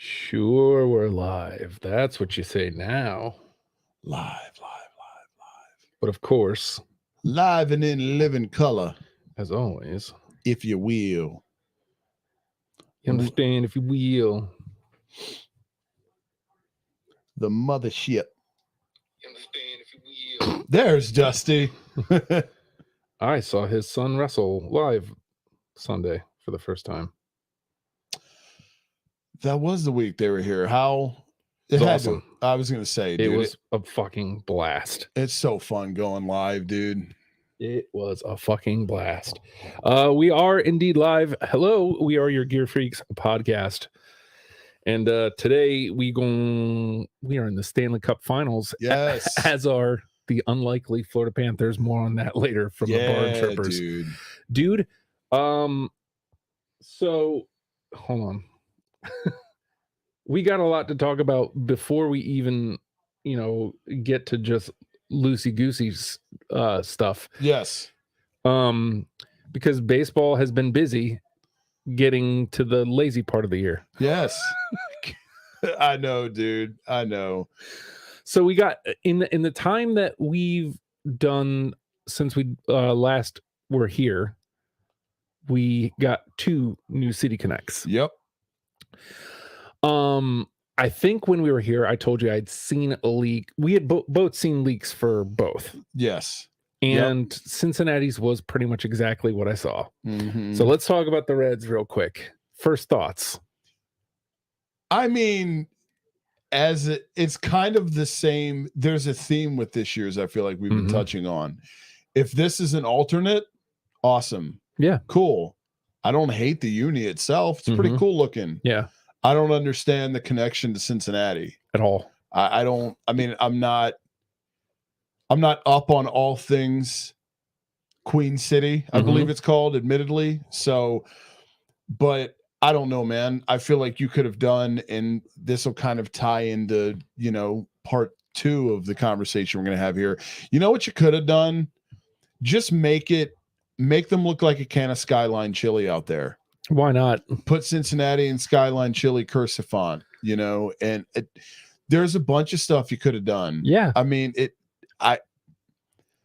Sure, we're live. That's what you say now. Live. But of course, Live and in living color, as always, if you will. you understand if you will. The mothership. You understand if you will. There's Dusty. I saw his son wrestle live Sunday for the first time. That was the week they were here. How? It was awesome. I was going to say, dude. It was a fucking blast. It's so fun going live, dude. It was a fucking blast. We are indeed live. Hello, we are your Gear Freaks podcast. And today we are in the Stanley Cup Finals. Yes. As are the unlikely Florida Panthers. More on that later from the Barn Trippers. Dude. So hold on. We got a lot to talk about before we even, get to just loosey-goosey stuff. Yes. Because baseball has been busy getting to the lazy part of the year. Yes. I know, dude. I know. So we got in the time that we've done since we last were here, we got 2 new City Connects. Yep. I think when we were here, I told you I'd seen a leak. We had both seen leaks for both. Yes. And Cincinnati's was pretty much exactly what I saw. Mm-hmm. So let's talk about the Reds real quick. First thoughts. I mean, it's kind of the same. There's a theme with this year's, I feel like we've been touching on. If this is an alternate, awesome. Yeah. Cool. I don't hate the uni itself. It's pretty cool looking. Yeah. I don't understand the connection to Cincinnati at all. I'm not up on all things Queen City, I believe it's called, admittedly. So, but I don't know, man. I feel like you could have done, and this will kind of tie into, part 2 of the conversation we're going to have here. You know what you could have done? Just make them look like a can of Skyline chili out there. Why not? Put Cincinnati and Skyline chili cursive font, and there's a bunch of stuff you could have done. Yeah. I mean,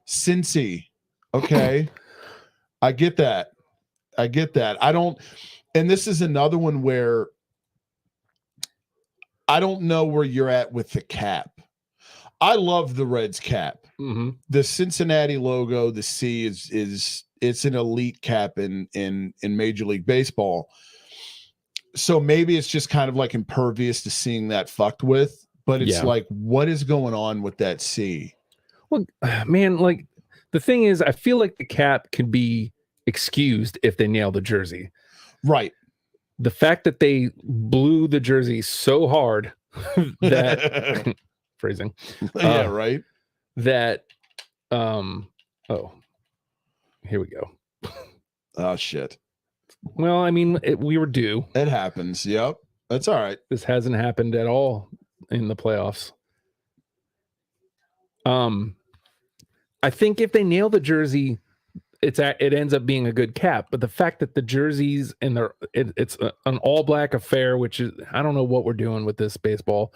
Cincy. Okay. I get that. And this is another one where I don't know where you're at with the cap. I love the Reds cap. Mm-hmm. The Cincinnati logo, the C it's an elite cap in Major League Baseball. So maybe it's just kind of like impervious to seeing that fucked with, but it's like, what is going on with that C? Well, man, like the thing is, I feel like the cap can be excused if they nail the jersey. Right. The fact that they blew the jersey so hard that phrasing. Yeah, right. That here we go. Oh shit. Well, I mean, we were due. It happens. Yep. That's all right. This hasn't happened at all in the playoffs. I think if they nail the jersey, it ends up being a good cap. But the fact that the jerseys and it's an all black affair, which is, I don't know what we're doing with this baseball.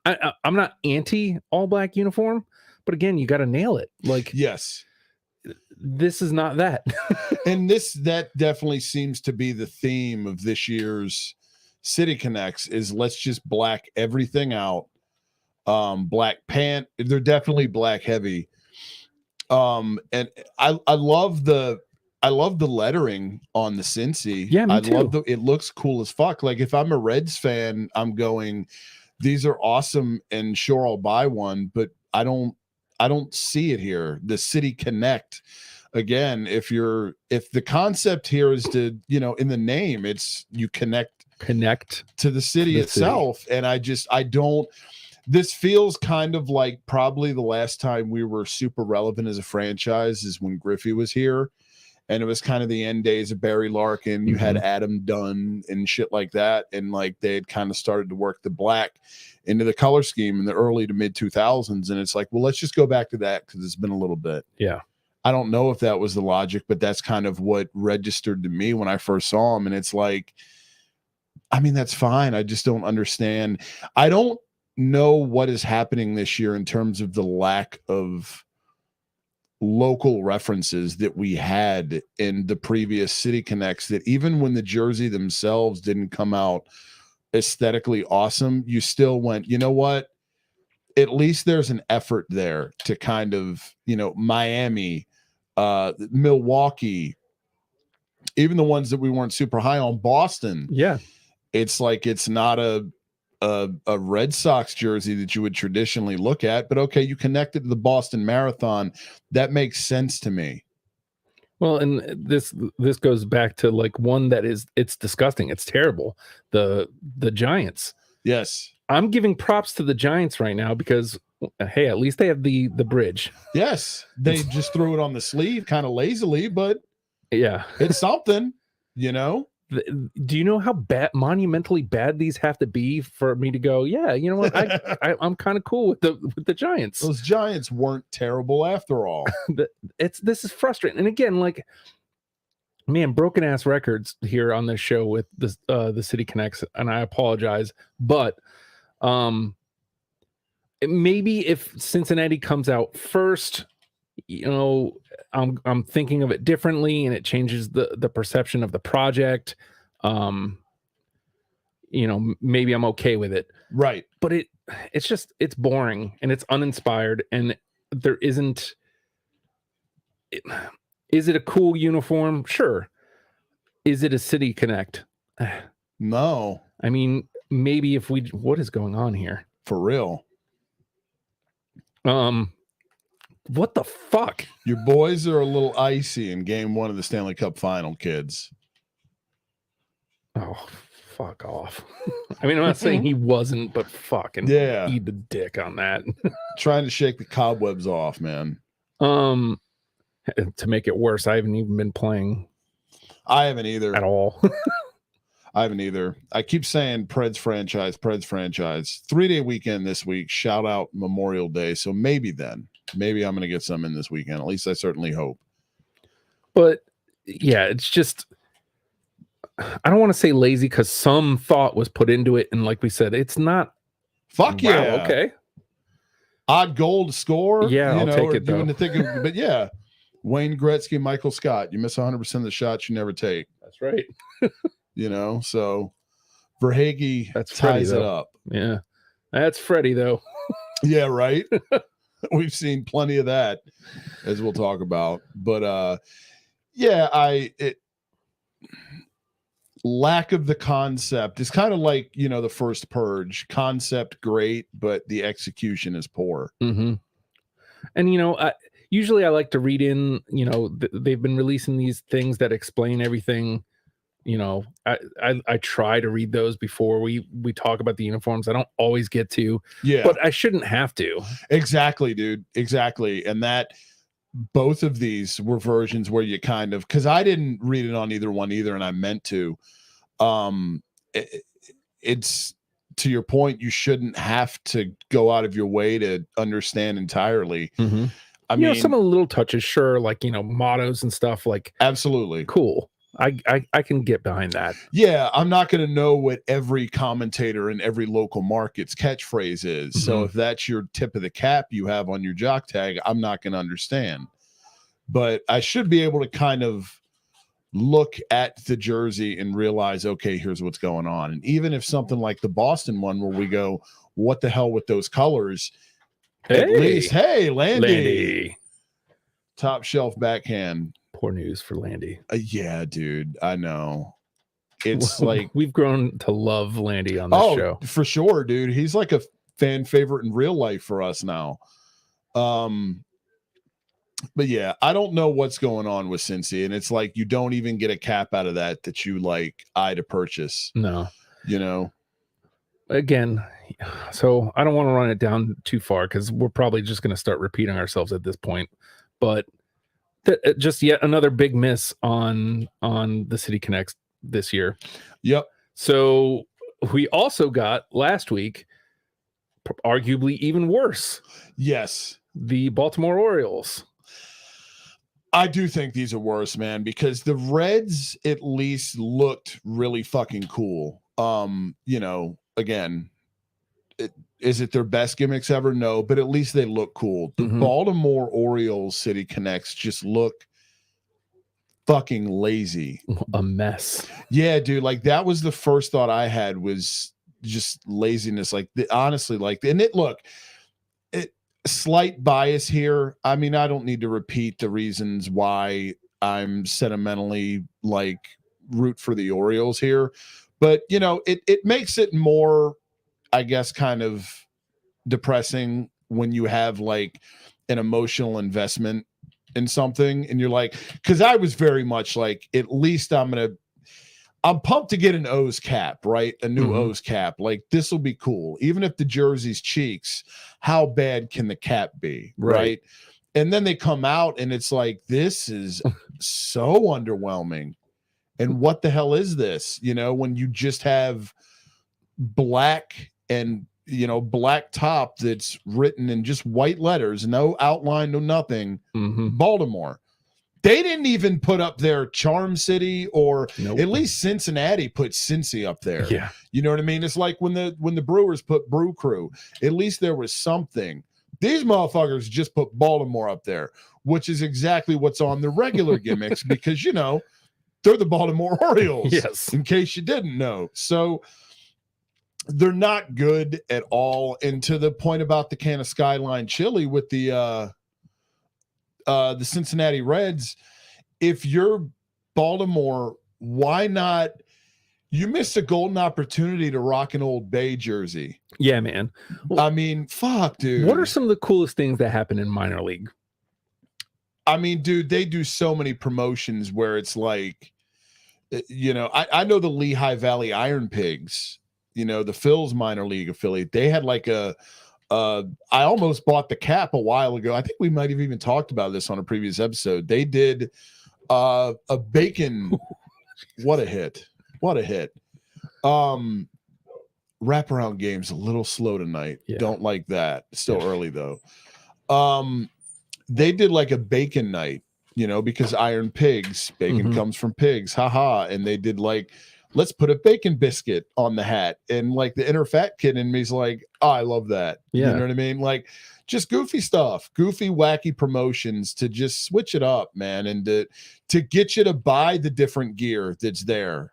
I'm not anti all black uniform, but again, you got to nail it. Like, yes, this is not that. And that definitely seems to be the theme of this year's City Connects is let's just black everything out. Black pant. They're definitely black heavy. And I love the lettering on the Cincy. Yeah, me too. It looks cool as fuck. Like if I'm a Reds fan, I'm going, these are awesome and sure I'll buy one, but I don't see it here. The City Connect, again, if the concept here is to, in the name, it's you connect to the city itself. And this feels kind of like probably the last time we were super relevant as a franchise is when Griffey was here. And it was kind of the end days of Barry Larkin. You had Adam Dunn and shit like that. And like they had kind of started to work the black into the color scheme in the early to mid 2000s. And it's like, well, let's just go back to that because it's been a little bit. Yeah. I don't know if that was the logic, but that's kind of what registered to me when I first saw him. And it's like, I mean, that's fine. I just don't understand. I don't know what is happening this year in terms of the lack of local references that we had in the previous City Connects, that even when the jersey themselves didn't come out aesthetically awesome, you still went, you know what? At least there's an effort there to kind of, Miami, Milwaukee, even the ones that we weren't super high on, Boston. Yeah. It's like it's not a Red Sox jersey that you would traditionally look at, but okay, you connect it to the Boston Marathon. That makes sense to me. Well, and this goes back to like one that it's disgusting. It's terrible. The Giants. Yes. I'm giving props to the Giants right now because hey, at least they have the bridge. Yes. They just threw it on the sleeve kind of lazily, but yeah, it's something, Do you know how monumentally bad these have to be for me to go, yeah, you know what? I'm kind of cool with the Giants. Those Giants weren't terrible after all. This is frustrating. And again, like, man, broken ass records here on this show with the City Connects, and I apologize, but maybe if Cincinnati comes out first, I'm thinking of it differently, and it changes the perception of the project. Maybe I'm okay with it, right? But it's boring and it's uninspired, and there isn't. Is it a cool uniform? Sure. Is it a City Connect? No. I mean, maybe what is going on here? For real. What the fuck? Your boys are a little icy in game 1 of the Stanley Cup final, kids. Oh, fuck off. I mean, I'm not saying he wasn't, but fucking eat the dick on that. Trying to shake the cobwebs off, man. To make it worse, I haven't even been playing. I haven't either. At all. I haven't either. I keep saying Preds franchise. 3-day weekend this week. Shout out Memorial Day. So maybe I'm going to get some in this weekend. At least I certainly hope. But yeah, it's just, I don't want to say lazy because some thought was put into it. And like we said, it's not. Fuck yeah. Wow, okay. Odd goal to score. Yeah, I'll take it though. But yeah, Wayne Gretzky, Michael Scott. You miss 100% of the shots you never take. That's right. So Verhaeghe ties it up. Yeah. That's Freddie, though. Yeah, right. We've seen plenty of that, as we'll talk about. But lack of the concept is kind of like, the first Purge. Concept great, but the execution is poor. Mm-hmm. And, usually I like to read in, they've been releasing these things that explain everything. I try to read those before we talk about the uniforms. I don't always get to, but I shouldn't have to. Exactly, dude. Exactly. And that both of these were versions where you kind of, because I didn't read it on either one either, and I meant to. It's to your point, you shouldn't have to go out of your way to understand entirely. Mm-hmm. I mean, some of the little touches, sure, like mottos and stuff, like absolutely cool. I can get behind that. Yeah, I'm not going to know what every commentator in every local market's catchphrase is. Mm-hmm. So if that's your tip of the cap you have on your jock tag, I'm not going to understand. But I should be able to kind of look at the jersey and realize, okay, here's what's going on. And even if something like the Boston one where we go, what the hell with those colors? At least, hey, Landy. Top shelf backhand. Poor news for Landy. Yeah, dude, I know. It's like we've grown to love Landy on this show. For sure, dude. He's like a fan favorite in real life for us now. But yeah, I don't know what's going on with Cincy, and it's like you don't even get a cap out of that you like eye to purchase. No, Again, so I don't want to run it down too far because we're probably just going to start repeating ourselves at this point. But just yet another big miss on the City Connects this year. Yep. So we also got last week, arguably even worse. Yes. The Baltimore Orioles. I do think these are worse, man, because the Reds at least looked really fucking cool. You know, again, is it their best gimmicks ever? No, but at least they look cool. The Baltimore Orioles City Connects just look fucking lazy. A mess. Yeah, dude. Like that was the first thought I had was just laziness. Like honestly, like, and slight bias here. I mean, I don't need to repeat the reasons why I'm sentimentally like root for the Orioles here, but you know, it makes it more, I guess, kind of depressing when you have like an emotional investment in something and you're like, because I was very much like, at least I'm pumped to get an O's cap, right? A new O's cap. Like this will be cool. Even if the jersey's cheeks, how bad can the cap be? Right. And then they come out and it's like, this is so underwhelming. And what the hell is this? You know, when you just have black and, you know, black top that's written in just white letters, no outline, no nothing, Baltimore. They didn't even put up their Charm City, or at least Cincinnati put Cincy up there. Yeah. You know what I mean? It's like when the Brewers put Brew Crew, at least there was something. These motherfuckers just put Baltimore up there, which is exactly what's on the regular gimmicks because, you know, they're the Baltimore Orioles. Yes. In case you didn't know. So they're not good at all. And to the point about the can of Skyline chili with the Cincinnati Reds, if you're Baltimore, why not? You missed a golden opportunity to rock an Old Bay jersey. Yeah, man. Well, I mean, fuck, dude. What are some of the coolest things that happen in minor league? I mean, dude, they do so many promotions where it's like, you know, I know the Lehigh Valley Iron Pigs, you know, the Phil's minor league affiliate. They had like I almost bought the cap a while ago. I think we might have even talked about this on a previous episode. They did a bacon. What a hit. What a hit. Wraparound game's a little slow tonight. Yeah. Don't like that. Still early though. They did like a bacon night, you know, because Iron Pigs, bacon comes from pigs. Haha. And they did like, let's put a bacon biscuit on the hat. And like the inner fat kid in me's like, oh, I love that. Yeah. You know what I mean? Like just goofy stuff, goofy, wacky promotions to just switch it up, man. And to get you to buy the different gear that's there.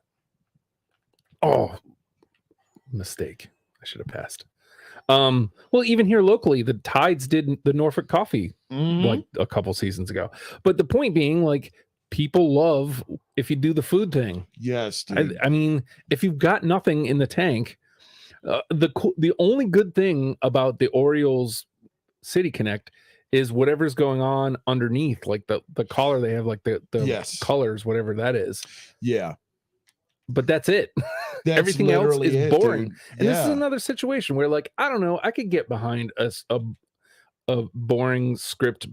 Oh, mistake. I should have passed. Well, even here locally, the Tides did the Norfolk Coffee like a couple seasons ago. But the point being, like, people love if you do the food thing. Yes, dude. I mean, if you've got nothing in the tank, the only good thing about the Orioles City Connect is whatever's going on underneath, like the collar they have, like the colors, whatever that is. Yeah. But that's it. That's everything else is boring. Dude. And this is another situation where, like, I don't know, I could get behind a boring script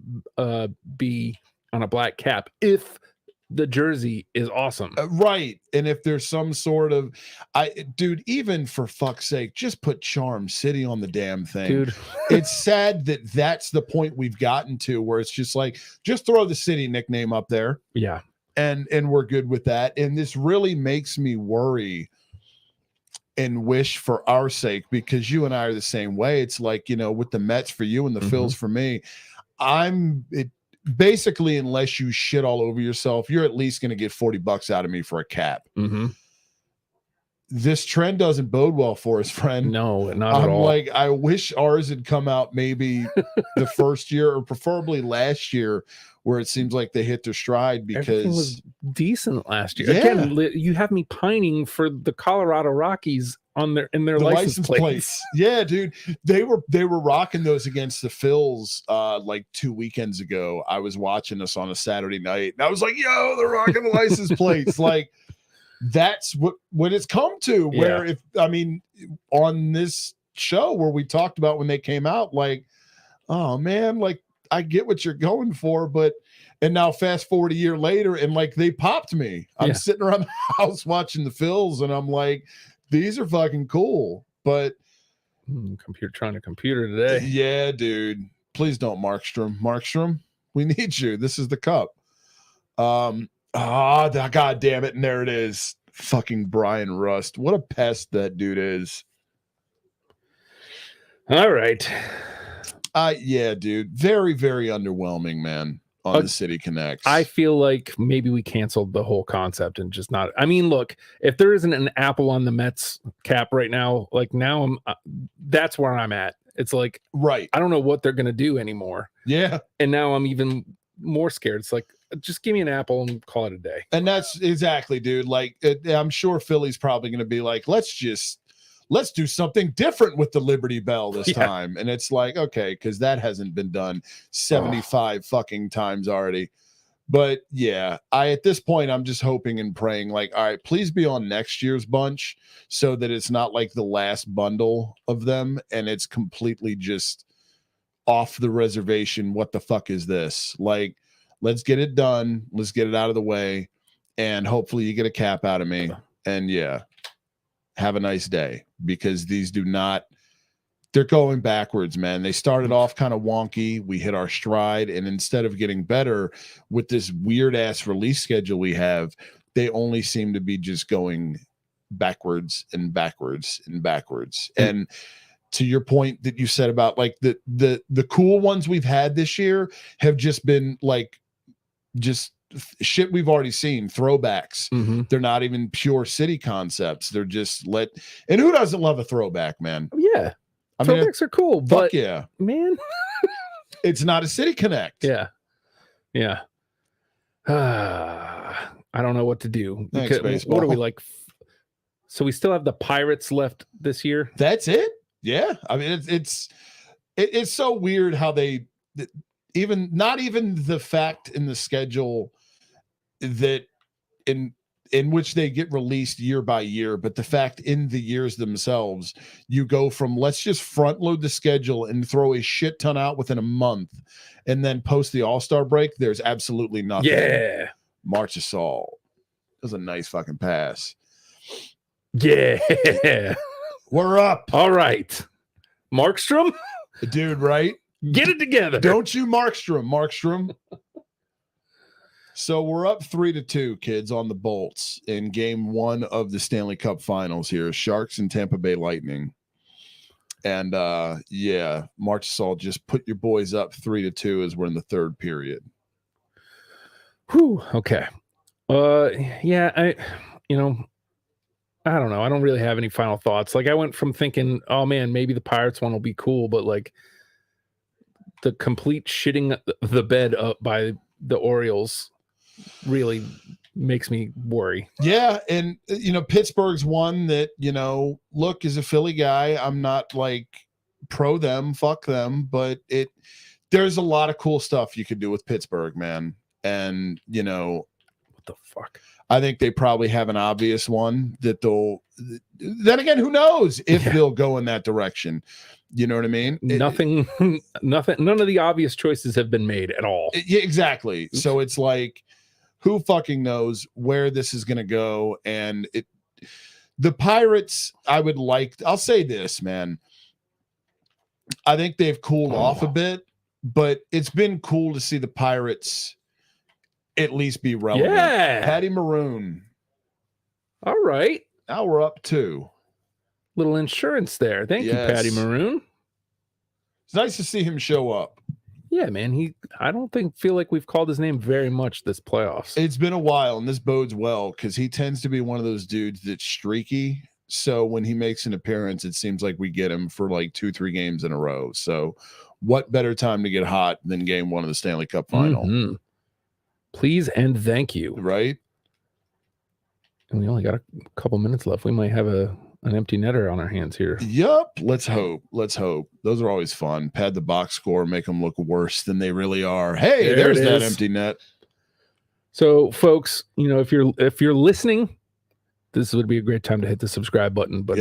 B on a black cap if the jersey is awesome. Right. And if there's some sort of dude, even for fuck's sake, just put Charm City on the damn thing. Dude. It's sad that that's the point we've gotten to where it's just like, just throw the city nickname up there. Yeah. And we're good with that. And this really makes me worry and wish for our sake, because you and I are the same way. It's like, you know, with the Mets for you and the Phils for me, basically, unless you shit all over yourself, you're at least going to get $40 out of me for a cap. This trend doesn't bode well for us, friend. No, not at all. I'm like, I wish ours had come out maybe the first year or preferably last year, where it seems like they hit their stride, because everything was decent last year. Yeah. Again, you have me pining for the Colorado Rockies in their license plates. Yeah, dude. They were rocking those against the Phils like 2 weekends ago. I was watching this on a Saturday night and I was like, yo, they're rocking the license plates. Like, that's what it's come to, where on this show where we talked about when they came out, like, oh man, like, I get what you're going for, and now fast forward a year later and like they popped me. I'm sitting around the house watching the Phils and I'm like, these are fucking cool. But trying to computer today. Yeah, dude. Please don't Markstrom. We need you. This is the cup. God damn it. And there it is. Fucking Brian Rust. What a pest that dude is. All right. Yeah, dude. Very, very underwhelming, man, on the City Connects. I feel like maybe we canceled the whole concept and just not. I mean, look, if there isn't an apple on the Mets cap right now, like now that's where I'm at. It's like, right. I don't know what they're going to do anymore. Yeah. And now I'm even more scared. It's like, just give me an apple and call it a day. And that's exactly, dude. Like, I'm sure Philly's probably going to be like, let's do something different with the Liberty Bell this time. And it's like, okay, because that hasn't been done 75 fucking times already. But yeah, at this point, I'm just hoping and praying, like, all right, please be on next year's bunch so that it's not like the last bundle of them and it's completely just off the reservation. What the fuck is this? Like, let's get it done. Let's get it out of the way. And hopefully you get a cap out of me. And yeah, have a nice day, because these they're going backwards, man. They started off kind of wonky. We hit our stride, and instead of getting better with this weird ass release schedule we have, they only seem to be just going backwards and backwards and backwards. And to your point that you said about like the cool ones we've had this year have just been like just shit we've already seen, throwbacks. They're not even pure City concepts. They're just and who doesn't love a throwback, man? Yeah. I mean, throwbacks are cool, but yeah, man, it's not a City Connect. Yeah. I don't know what to do. Thanks, baseball. What are we like? So we still have the Pirates left this year. That's it. Yeah. I mean, it's so weird how they not even the fact in the schedule that in which they get released year by year, but the fact in the years themselves, you go from let's just front load the schedule and throw a shit ton out within a month, and then post the All-Star break, there's absolutely nothing. Yeah. March of Saul. That was a nice fucking pass. Yeah. We're up. All right. Markstrom? Dude, right? Get it together. Don't you Markstrom. So we're up 3-2, kids, on the Bolts in game 1 of the Stanley Cup Finals here. Sharks and Tampa Bay Lightning. And yeah, March Saul, just put your boys up 3-2 as we're in the third period. Whew. Okay. Yeah, I don't know. I don't really have any final thoughts. Like, I went from thinking, oh man, maybe the Pirates one will be cool, but like the complete shitting the bed up by the Orioles really makes me worry. Yeah. And, Pittsburgh's one that, look, as a Philly guy, I'm not like pro them, fuck them, but there's a lot of cool stuff you could do with Pittsburgh, man. And, what the fuck? I think they probably have an obvious one that then again, who knows if they'll go in that direction. You know what I mean? Nothing, none of the obvious choices have been made at all. Yeah, exactly. So it's like, who fucking knows where this is going to go? And the Pirates, I'll say this, man. I think they've cooled off a bit, but it's been cool to see the Pirates at least be relevant. Yeah. Patty Maroon. All right. Now we're up 2. Little insurance there. Thank you, Patty Maroon. It's nice to see him show up. Yeah, man. I don't feel like we've called his name very much this playoffs. It's been a while, and this bodes well because he tends to be one of those dudes that's streaky. So when he makes an appearance, it seems like we get him for like 2-3 games in a row. So what better time to get hot than game 1 of the Stanley Cup Final? Mm-hmm. Please and thank you. Right? And we only got a couple minutes left. We might have an empty netter on our hands here. Yup. Let's hope. Those are always fun. Pad the box score, make them look worse than they really are. Hey, there's that empty net. So, folks, if you're listening, this would be a great time to hit the subscribe button. But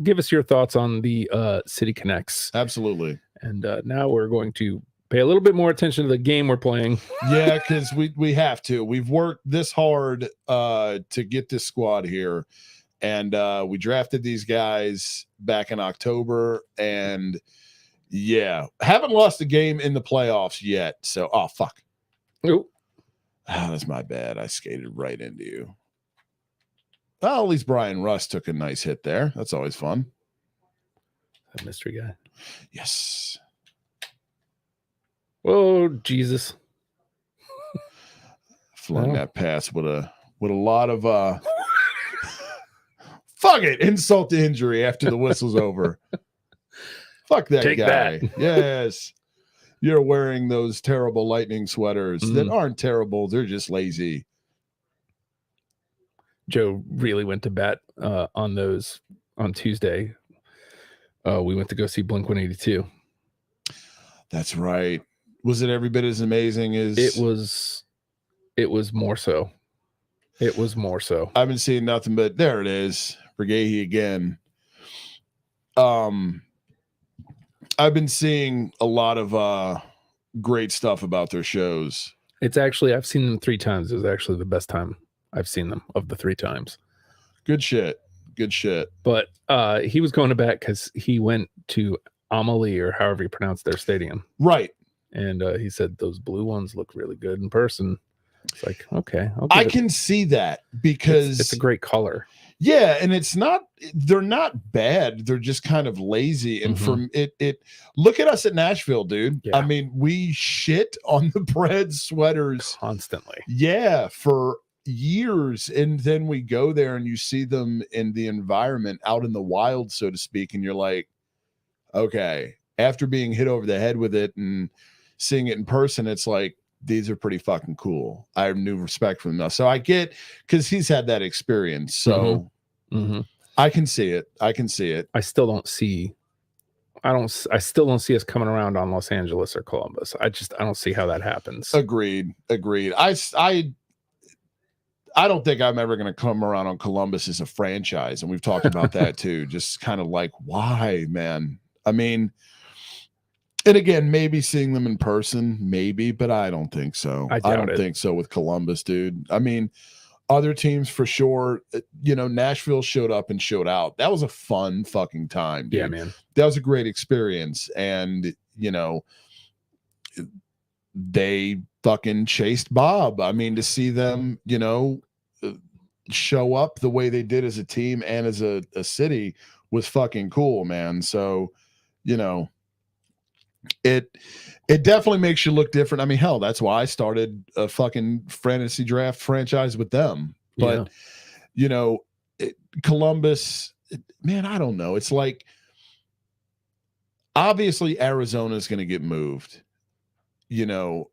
give us your thoughts on the City Connects. Absolutely. And now we're going to pay a little bit more attention to the game we're playing. Yeah, because we have to. We've worked this hard to get this squad here. And we drafted these guys back in October. And yeah, haven't lost a game in the playoffs yet. So, oh, fuck. Nope. Oh, that's my bad. I skated right into you. Well, at least Brian Russ took a nice hit there. That's always fun. That mystery guy. Yes. Oh, Jesus. Flung that pass with a lot of fuck it, insult to injury after the whistle's over. Fuck that Take guy. that. Yes. You're wearing those terrible Lightning sweaters that Mm. aren't terrible. They're just lazy. Joe really went to bat on those on Tuesday. We went to go see Blink-182. That's right. Was it every bit as amazing as It was more so. It was more so. I've been seeing nothing but there it is. Brigehi again. I've been seeing a lot of great stuff about their shows. It's actually, I've seen them 3 times. It was actually the best time I've seen them of the 3 times. Good shit. Good shit. But he was going to bat because he went to Amalie, or however you pronounce their stadium. Right. And he said those blue ones look really good in person. It's like, okay. I can see that because it's a great color. Yeah, and they're not bad. They're just kind of lazy. And from it look at us at Nashville, dude. Yeah. I mean, we shit on the bread sweaters Constantly. Yeah, for years. And then we go there and you see them in the environment out in the wild, so to speak, and you're like, okay, after being hit over the head with it and seeing it in person, it's like, these are pretty fucking cool. I have new respect for them now. So I get, because he's had that experience. So I can see it. I can see it. I still don't see us coming around on Los Angeles or Columbus. I don't see how that happens. Agreed. I don't think I'm ever going to come around on Columbus as a franchise. And we've talked about that too. Just kind of like, why, man? I mean, and again, maybe seeing them in person, maybe, but I don't think so. I don't think so with Columbus, dude. I mean, other teams for sure. Nashville showed up and showed out. That was a fun fucking time, dude. Yeah, man. That was a great experience. And, they fucking chased Bob. I mean, to see them, show up the way they did as a team and as a city was fucking cool, man. So, it definitely makes you look different. I mean, hell, that's why I started a fucking fantasy draft franchise with them. But Columbus, man, I don't know. It's like, obviously Arizona is going to get moved. Not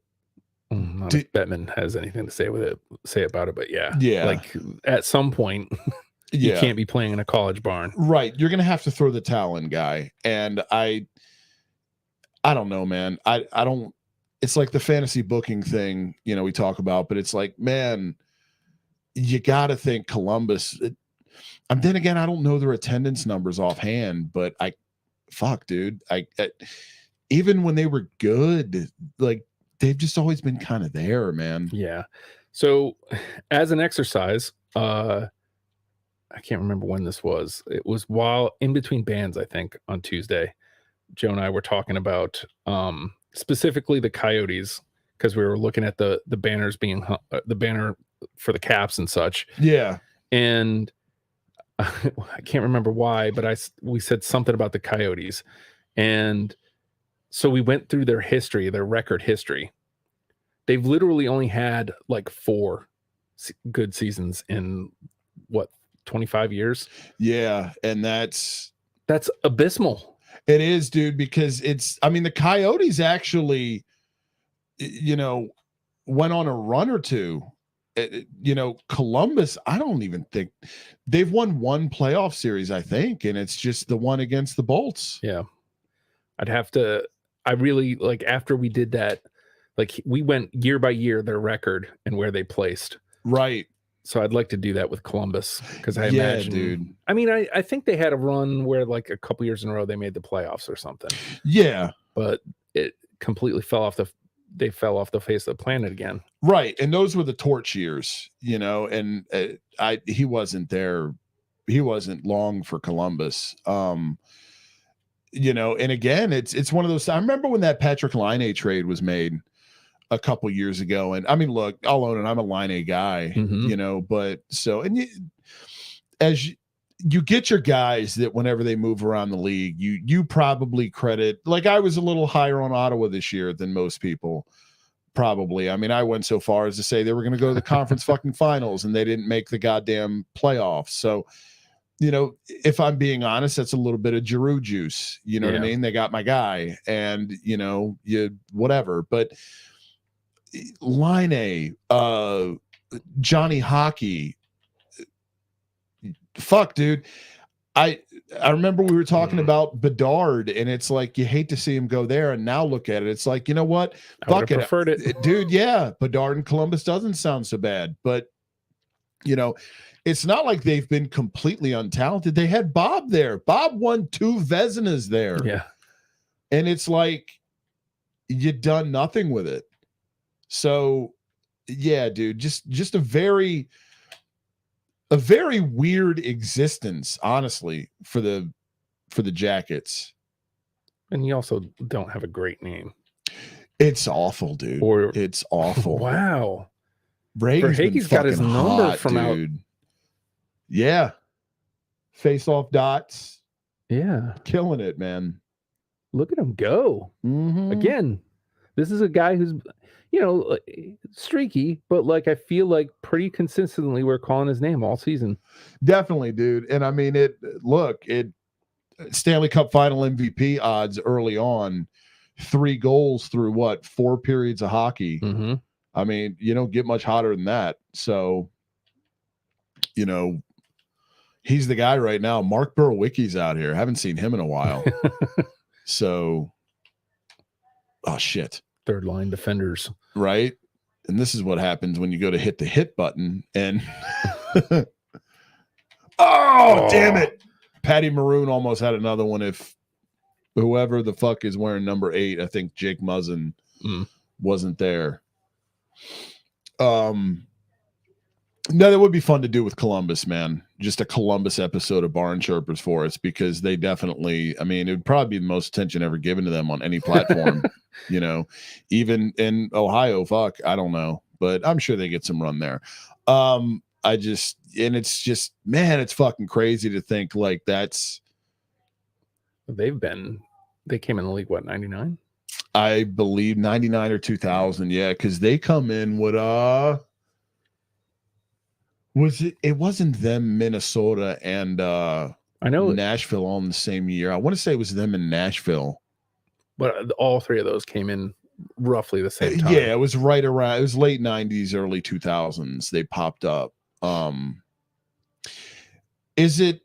if Bettman has anything to say about it, but yeah, like at some point, you can't be playing in a college barn, right? You're going to have to throw the towel in, guy, and I don't know, man. I don't. It's like the fantasy booking thing, we talk about, but it's like, man, you got to think Columbus. And then again, I don't know their attendance numbers offhand, but dude, even when they were good, like they've just always been kind of there, man. Yeah. So, as an exercise, I can't remember when this was. It was while in between bands, I think, on Tuesday. Joe and I were talking about specifically the Coyotes, because we were looking at the banners being the banner for the Caps and such. Yeah. And I can't remember why, but we said something about the Coyotes. And so we went through their history, their record history. They've literally only had like 4 good seasons in 25 years? Yeah. And that's abysmal. It is, dude, because the Coyotes actually, went on a run or two. Columbus, I don't even think they've won 1 playoff series, I think, and it's just the one against the Bolts. Yeah. I really, like, after we did that, like, we went year by year, their record and where they placed. Right. So I'd like to do that with Columbus, because I imagine, dude. I mean, I think they had a run where like a couple years in a row they made the playoffs or something. Yeah, but it completely fell off the face of the planet again. Right, and those were the torch years, and he wasn't there. He wasn't long for Columbus. And again, it's one of those. I remember when that Patrick Laine trade was made a couple years ago, and I mean, look, I'll own it. I'm a Laine guy, but so, and as you get your guys that whenever they move around the league, you probably credit, like I was a little higher on Ottawa this year than most people. Probably. I mean, I went so far as to say they were going to go to the conference fucking finals and they didn't make the goddamn playoffs. So, if I'm being honest, that's a little bit of Giroux juice. You know what I mean? They got my guy and, whatever. But Line Johnny Hockey, fuck, dude. I remember we were talking about Bedard, and it's like you hate to see him go there. And now look at it; it's like, you know what? Fuck it, preferred it, dude. Yeah, Bedard in Columbus doesn't sound so bad, but it's not like they've been completely untalented. They had Bob there. Bob won 2 Vezinas there. Yeah, and it's like you done nothing with it. So, yeah, dude, just a very weird existence, honestly, for the Jackets. And you also don't have a great name. It's awful, dude. It's awful. Wow. Verhaeghe's got his number hot, from dude. Yeah. Face off dots. Yeah. Killing it, man. Look at him go. Mm-hmm. Again, this is a guy who's, streaky, but like I feel like pretty consistently we're calling his name all season. Definitely, dude. And I mean, Stanley Cup final MVP odds early on, 3 goals through 4 periods of hockey. Mm-hmm. I mean, you don't get much hotter than that. So, he's the guy right now. Mark Burowicki's out here. Haven't seen him in a while. So, oh shit. Third line defenders. Right. And this is what happens when you go to hit the hit button and oh, damn it. Patty Maroon almost had another one if whoever the fuck is wearing number 8, I think Jake Muzzin wasn't there. No, that would be fun to do with Columbus, man. Just a Columbus episode of Barn Chirpers for us, because they definitely, I mean, it would probably be the most attention ever given to them on any platform, even in Ohio. Fuck, I don't know, but I'm sure they get some run there. It's just, man, it's fucking crazy to think like that's. They came in the league, 99? I believe 99 or 2000. Yeah. Cause they come in with, it wasn't them, Minnesota and I know Nashville all in the same year. I want to say it was them in Nashville. But all 3 of those came in roughly the same time. Yeah, it was right around, it was late 90s, early 2000s. They popped up. Is it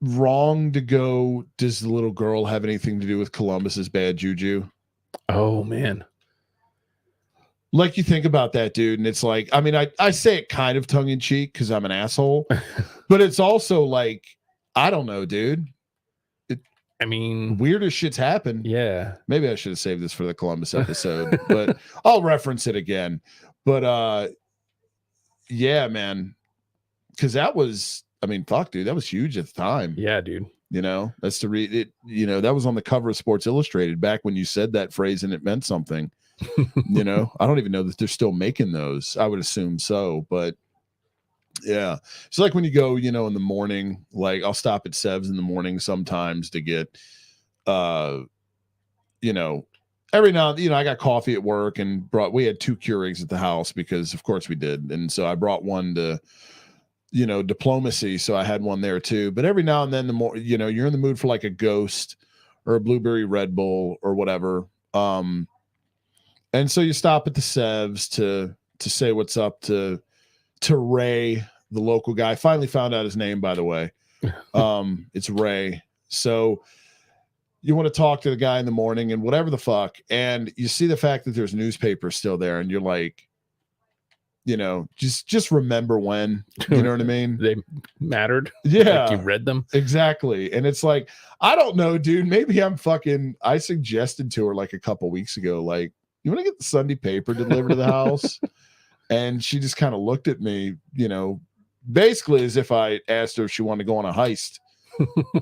wrong to go, does the little girl have anything to do with Columbus's bad juju? Oh, man. Like, you think about that, dude, and it's like, I mean, I say it kind of tongue in cheek because I'm an asshole, but it's also like, I don't know, dude. I mean, weirder shit's happened. Yeah. Maybe I should have saved this for the Columbus episode, but I'll reference it again. But yeah, man, because that was, I mean, fuck, dude, that was huge at the time. Yeah, dude. That's to read it. That was on the cover of Sports Illustrated back when you said that phrase and it meant something. I don't even know that they're still making those. I would assume so, but yeah. It's like when you go, in the morning, like I'll stop at Sev's in the morning sometimes to get, every now and then, I got coffee at work and we had 2 Keurigs at the house because of course we did. And so I brought one to, diplomacy. So I had one there too, but every now and then you're in the mood for like a Ghost or a Blueberry Red Bull or whatever. And so you stop at the Sev's to say what's up to Ray, the local guy. Finally found out his name, by the way. It's Ray. So you want to talk to the guy in the morning and whatever the fuck. And you see the fact that there's newspapers still there and you're like, just remember when, you know what I mean? They mattered. Yeah. Like you read them. Exactly. And it's like, I don't know, dude, maybe I suggested to her like a couple weeks ago, like, you want to get the Sunday paper delivered to the house? And she just kind of looked at me, basically as if I asked her if she wanted to go on a heist.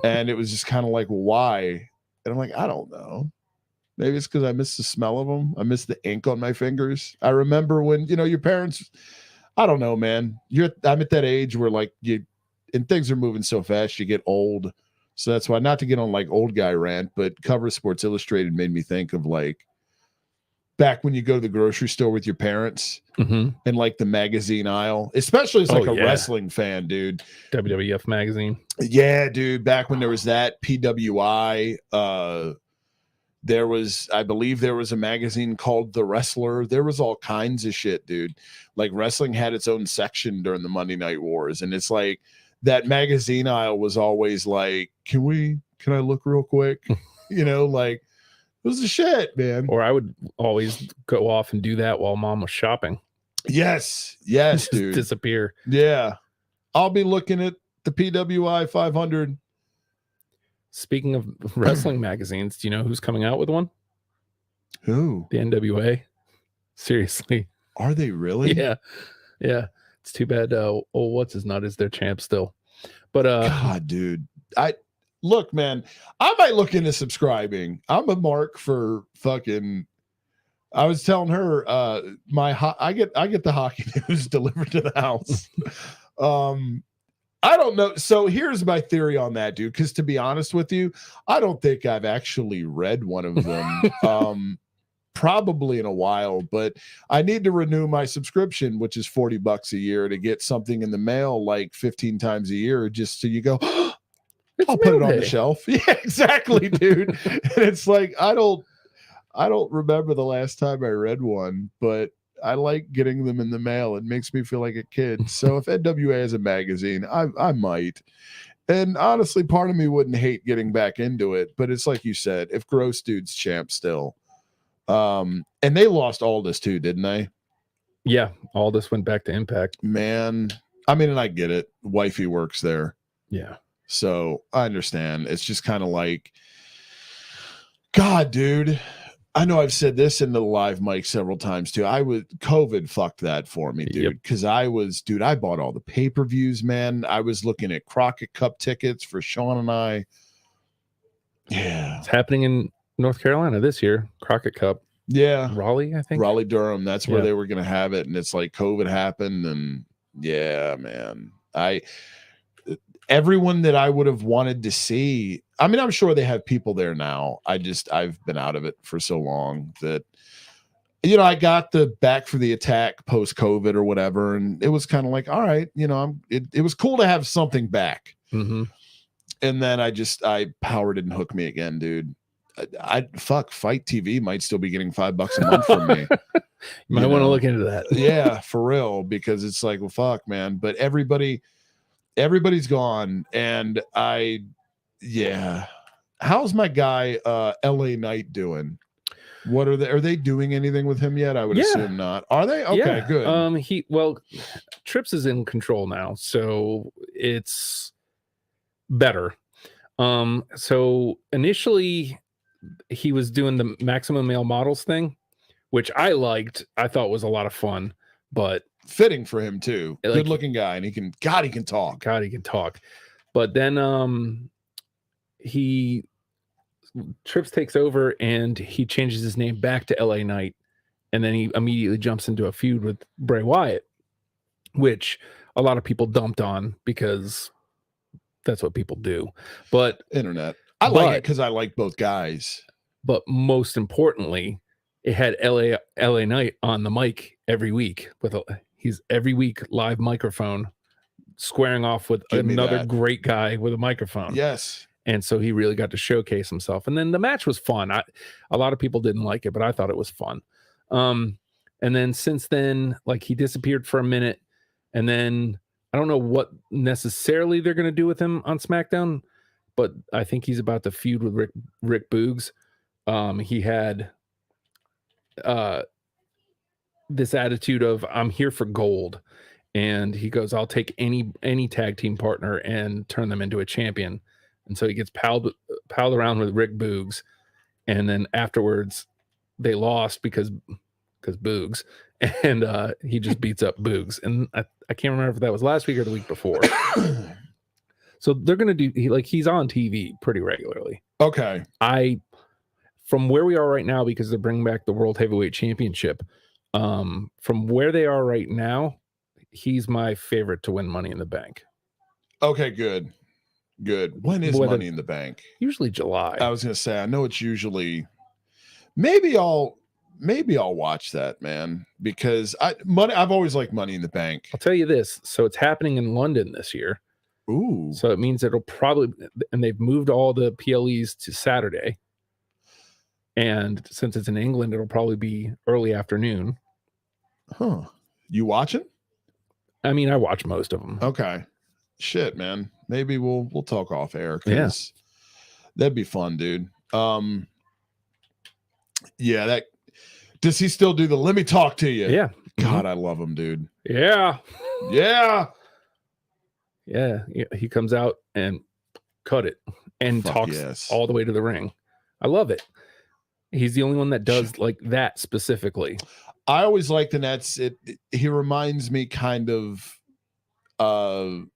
And it was just kind of like, why? And I'm like, I don't know. Maybe it's because I miss the smell of them. I miss the ink on my fingers. I remember when, your parents, I don't know, man. I'm at that age where like and things are moving so fast, you get old. So that's why, not to get on like old guy rant, but cover Sports Illustrated made me think of like back when you go to the grocery store with your parents and like the magazine aisle, especially as like a wrestling fan, dude. WWF magazine. Yeah, dude. Back when there was that PWI, I believe there was a magazine called The Wrestler. There was all kinds of shit, dude. Like wrestling had its own section during the Monday Night Wars. And it's like that magazine aisle was always like, can I look real quick? Like it was the shit, man. Or I would always go off and do that while mom was shopping. Yes, dude. Disappear. Yeah. I'll be looking at the PWI 500. Speaking of wrestling magazines, do you know who's coming out with one? Who? The NWA. Seriously. Are they really? Yeah. It's too bad. What's his nut is their champ still. But God, dude. Look, man, I might look into subscribing. I'm a mark for fucking. I was telling her, I get the hockey news delivered to the house. I don't know. So here's my theory on that, dude. Because to be honest with you, I don't think I've actually read one of them. Probably in a while, but I need to renew my subscription, which is $40 a year, to get something in the mail like 15 times a year, just so you go. I'll put it on the shelf. Yeah, exactly, dude. And it's like I don't remember the last time I read one, but I like getting them in the mail. It makes me feel like a kid. So if NWA is a magazine, I might. And honestly, part of me wouldn't hate getting back into it, but it's like you said, if Gross Dude's champ still. And they lost Aldis too, didn't they? Yeah, Aldis went back to Impact. Man, I mean, and I get it. Wifey works there. Yeah. So I understand. It's just kind of like, God, dude. I know I've said this in the live mic several times too. COVID fucked that for me, dude. Because I bought all the pay-per-views, man. I was looking at Crockett Cup tickets for Sean and I. Yeah. It's happening in North Carolina this year, Crockett Cup. Yeah. Raleigh, I think. Raleigh, Durham. That's where they were going to have it. And it's like COVID happened. And yeah, man. Everyone that I would have wanted to see, I mean, I'm sure they have people there now. I've been out of it for so long that, I got the back for the attack post COVID or whatever. And it was kind of like, all right, it was cool to have something back. Mm-hmm. And then power didn't hook me again, dude. Fight TV might still be getting $5 a month from me. You might want to look into that. Yeah, for real. Because it's like, well, fuck, man. But everybody's gone. And how's my guy LA Knight doing? Are they doing anything with him yet? I would assume not. Are they? Okay, good. Trips is in control now, so it's better. So initially he was doing the Maximum Male Models thing, which I liked. I thought was a lot of fun, but fitting for him too. Good looking guy, and he can talk. But then Trips takes over and he changes his name back to LA Knight, and then he immediately jumps into a feud with Bray Wyatt, which a lot of people dumped on because that's what people do. But internet. I like it because I like both guys. But most importantly, it had LA Knight on the mic every week he's every week live microphone squaring off with another great guy with a microphone. Yes. And so he really got to showcase himself. And then the match was fun. A lot of people didn't like it, but I thought it was fun. And then since then, like, he disappeared for a minute, and then I don't know what necessarily they're going to do with him on SmackDown, but I think he's about to feud with Rick Boogs. He had this attitude of, I'm here for gold. And he goes, I'll take any tag team partner and turn them into a champion. And so he gets palled around with Rick Boogs. And then afterwards they lost because Boogs, and he just beats up Boogs. And I can't remember if that was last week or the week before. So they're going to do, he's on TV pretty regularly. Okay. From where we are right now, because they're bringing back the World Heavyweight Championship, from where they are right now, he's my favorite to win Money in the Bank. Okay, good. When is Money in the Bank? Usually July. I was gonna say, I know it's usually. Maybe I'll watch that, man, because I've always liked Money in the Bank. I'll tell you this. So it's happening in London this year. Ooh. So it means it'll probably, and they've moved all the PLEs to Saturday. And since it's in England, it'll probably be early afternoon. Huh. You watching? I mean, I watch most of them. Okay. Shit, man. Maybe we'll talk off air. Yeah. That'd be fun, dude. Yeah, does he still do the let me talk to you? Yeah. God, I love him, dude. Yeah. Yeah. Yeah. He comes out and cut it and talks all the way to the ring. I love it. He's the only one that does like that specifically. I always like the Nets. He reminds me kind of Mr.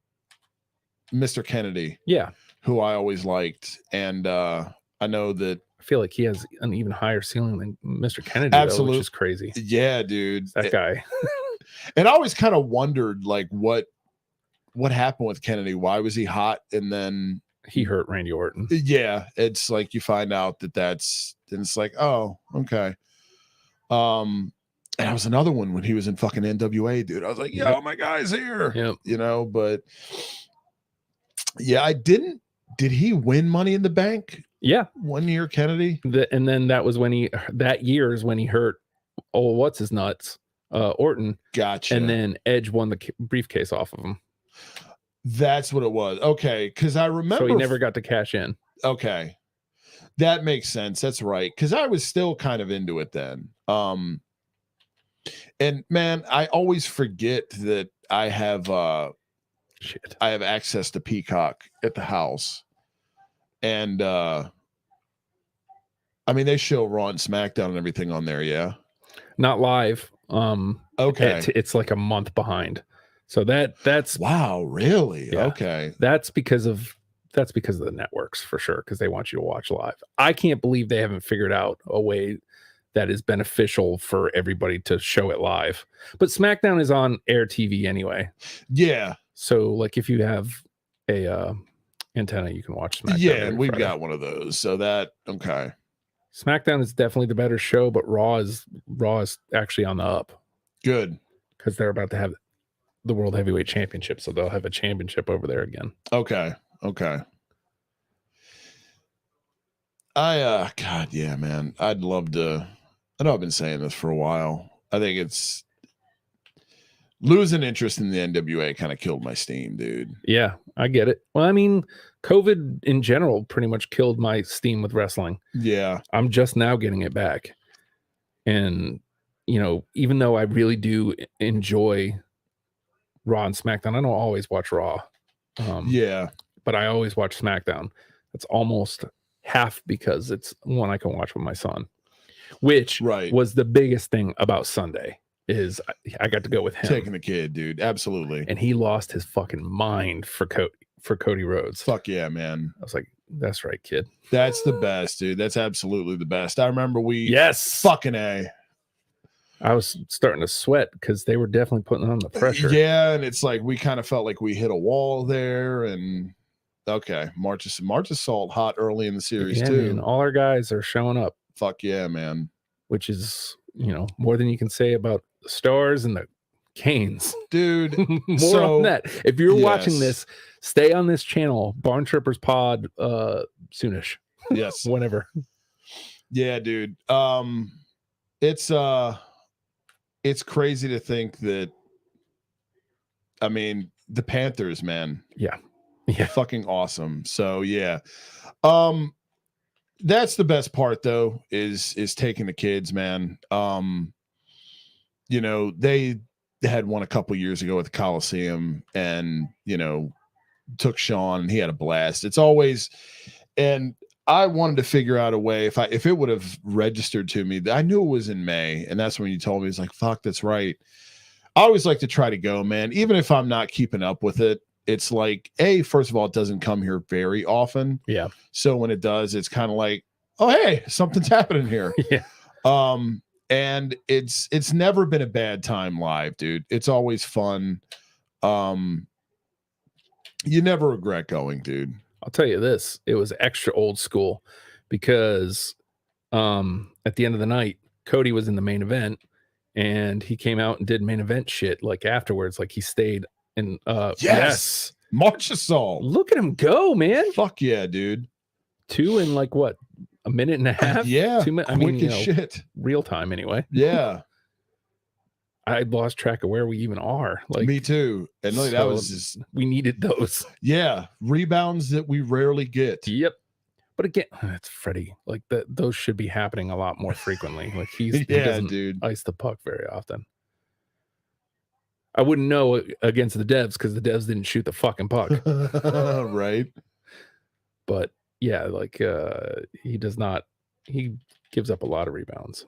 Kennedy. Yeah. Who I always liked. And I know that I feel like he has an even higher ceiling than Mr. Kennedy, absolutely, though, which is crazy. Yeah, dude. That guy. And I always kind of wondered like what happened with Kennedy. Why was he hot? And then he hurt Randy Orton. Yeah. It's like you find out and it's like, oh, okay. And that was another one when he was in fucking NWA, dude. I was like, yo, my guy's here. Yep. You know, but yeah, did he win Money in the Bank? Yeah. 1 year, Kennedy. And then that was that year is when he hurt, what's his nuts? Orton. Gotcha. And then Edge won the briefcase off of him. That's what it was. Okay. Cause I remember. So he never got to cash in. Okay. That makes sense. That's right. Cause I was still kind of into it then. And man, I always forget that I have access to Peacock at the house. And I mean, they show Raw and SmackDown and everything on there, yeah. Not live. Okay. It's like a month behind. So that's wow, really? Yeah, okay. That's because of the networks for sure, because they want you to watch live. I can't believe they haven't figured out a way that is beneficial for everybody to show it live. But SmackDown is on Air TV anyway. Yeah. So like if you have a antenna, you can watch SmackDown. Yeah, and we've got one of those. So that okay. SmackDown is definitely the better show, but Raw is actually on the up. Good. Because they're about to have the World Heavyweight Championship, so they'll have a championship over there again. Okay. God, yeah, man. I'd love to. I know I've been saying this for a while. I think it's losing interest in the NWA kind of killed my steam, dude. Yeah, I get it. Well, I mean, COVID in general pretty much killed my steam with wrestling. Yeah. I'm just now getting it back. And, you know, even though I really do enjoy Raw and SmackDown, I don't always watch Raw. Yeah. But I always watch SmackDown. It's almost half because it's one I can watch with my son, which was the biggest thing about Sunday. Is I got to go with him. Taking the kid, dude. Absolutely. And he lost his fucking mind for Cody Rhodes. Fuck yeah, man. I was like, that's right, kid. That's the best, dude. That's absolutely the best. I remember fucking A. I was starting to sweat because they were definitely putting on the pressure. Yeah, and it's like we kind of felt like we hit a wall there. And okay, March of Salt hot early in the series too. Man, all our guys are showing up. Fuck yeah, man. Which is, you know, more than you can say about the Stars and the Canes, dude. More on that. If you're watching this, stay on this channel, Barn Trippers Pod, soonish. Yes, whenever. Yeah, dude. It's crazy to think that. I mean, the Panthers, man. Yeah, fucking awesome. So yeah, that's the best part though. Is taking the kids, man. You know, they had one a couple years ago at the Coliseum, and you know, took Sean, and he had a blast. It's always, and I wanted to figure out a way if it would have registered to me. I knew it was in May, and that's when you told me. It's like, fuck, that's right. I always like to try to go, man, even if I'm not keeping up with it. It's like, first of all, it doesn't come here very often. Yeah. So when it does, it's kind of like, oh, hey, something's happening here. Yeah. And it's never been a bad time live, dude. It's always fun. You never regret going, dude. I'll tell you this, it was extra old school because at the end of the night, Cody was in the main event and he came out and did main event shit like afterwards. Like he stayed in yes. Marchesol. Look at him go, man. Fuck yeah, dude. 2 in like what, a minute and a half? Yeah. 2 minutes. I Quick mean, as shit. Real time anyway. Yeah. I lost track of where we even are. Like me too. And like, that was just, we needed those. Yeah. Rebounds that we rarely get. Yep. But again, it's Freddie. Like those should be happening a lot more frequently. Like he doesn't dude. ice the puck very often. I wouldn't know against the Devs because the Devs didn't shoot the fucking puck. Right. But yeah, like he does not. He gives up a lot of rebounds.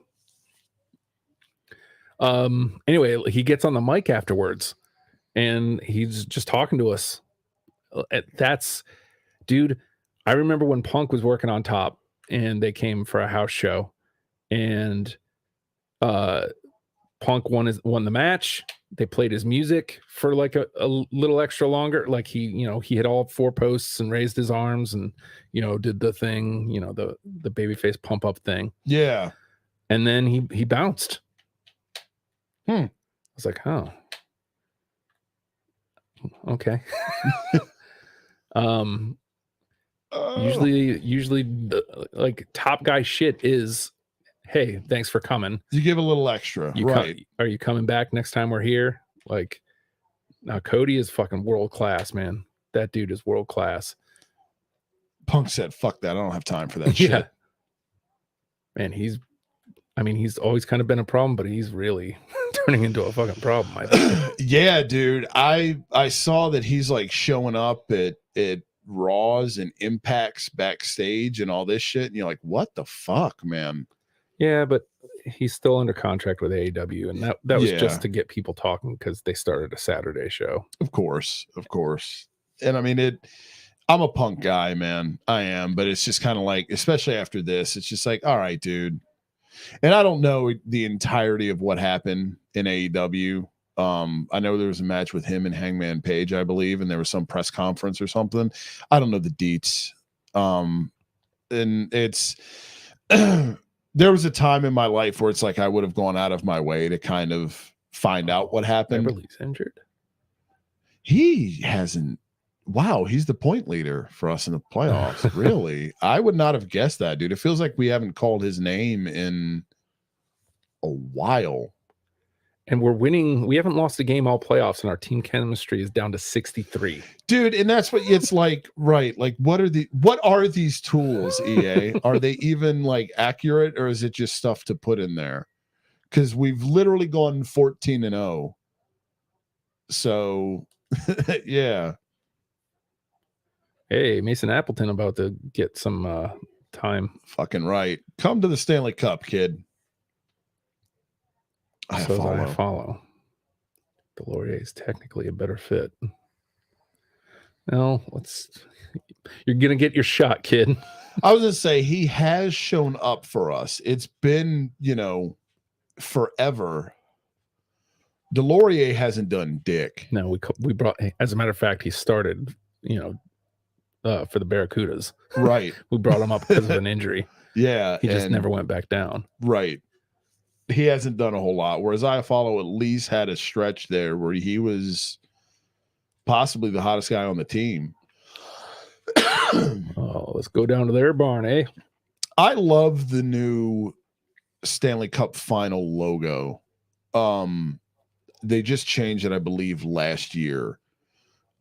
Anyway, he gets on the mic afterwards and he's just talking to us. That's, dude, I remember when Punk was working on top and they came for a house show and Punk won the match. They played his music for like a little extra longer. Like he hit all 4 posts and raised his arms and, did the thing, the babyface pump up thing. Yeah. And then he bounced. I was like, oh, okay. Usually like top guy shit is, hey, thanks for coming. You give a little extra, right? Are you coming back next time we're here? Like, now Cody is fucking world class, man. That dude is world class. Punk said, "Fuck that! I don't have time for that shit." Man, he's always kind of been a problem, but he's really turning into a fucking problem, I think. Yeah, dude. I saw that he's like showing up at Raws and Impacts backstage and all this shit, and you're like, what the fuck, man? Yeah, but he's still under contract with AEW, and that was just to get people talking because they started a Saturday show. Of course. And I mean, I'm a Punk guy, man. I am, but it's just kind of like, especially after this, it's just like, all right, dude. And I don't know the entirety of what happened in AEW. I know there was a match with him and Hangman Page, I believe, and there was some press conference or something. I don't know the deets. And it's there was a time in my life where it's like I would have gone out of my way to kind of find out what happened. Beverly's injured. He hasn't. Wow, he's the point leader for us in the playoffs. Really? I would not have guessed that, dude. It feels like we haven't called his name in a while. And we're winning. We haven't lost a game all playoffs, and our team chemistry is down to 63. Dude, and that's what it's like, right? Like, what are these tools, EA? Are they even like accurate, or is it just stuff to put in there? Because we've literally gone 14-0. So yeah. Hey, Mason Appleton about to get some time. Fucking right. Come to the Stanley Cup, kid. I follow. Delorier is technically a better fit. No, you're gonna get your shot, kid. I was gonna say he has shown up for us. It's been, forever. Delorier hasn't done dick. No, we brought. As a matter of fact, he started, for the Barracudas. Right. We brought him up because of an injury. Yeah. He just never went back down. Right. He hasn't done a whole lot. Whereas Iafallo at least had a stretch there where he was possibly the hottest guy on the team. Oh, let's go down to their barn, eh? I love the new Stanley Cup final logo. They just changed it, I believe, last year.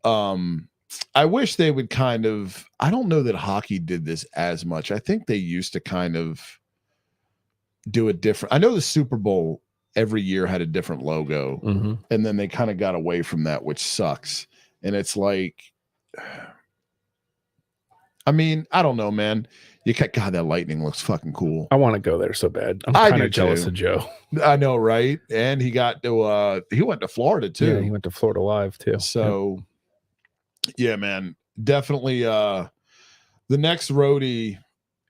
I wish they would kind of, I don't know that hockey did this as much. I think they used to kind of do a different, I know the Super Bowl every year had a different logo, and then they kind of got away from that, which sucks. And it's like, I mean, I don't know, man. God, that lightning looks fucking cool. I want to go there so bad. I'm kind of jealous of Joe. I know, right? And he got to he went to Florida too. Yeah, he went to Florida Live too. So yeah, man, definitely the next roadie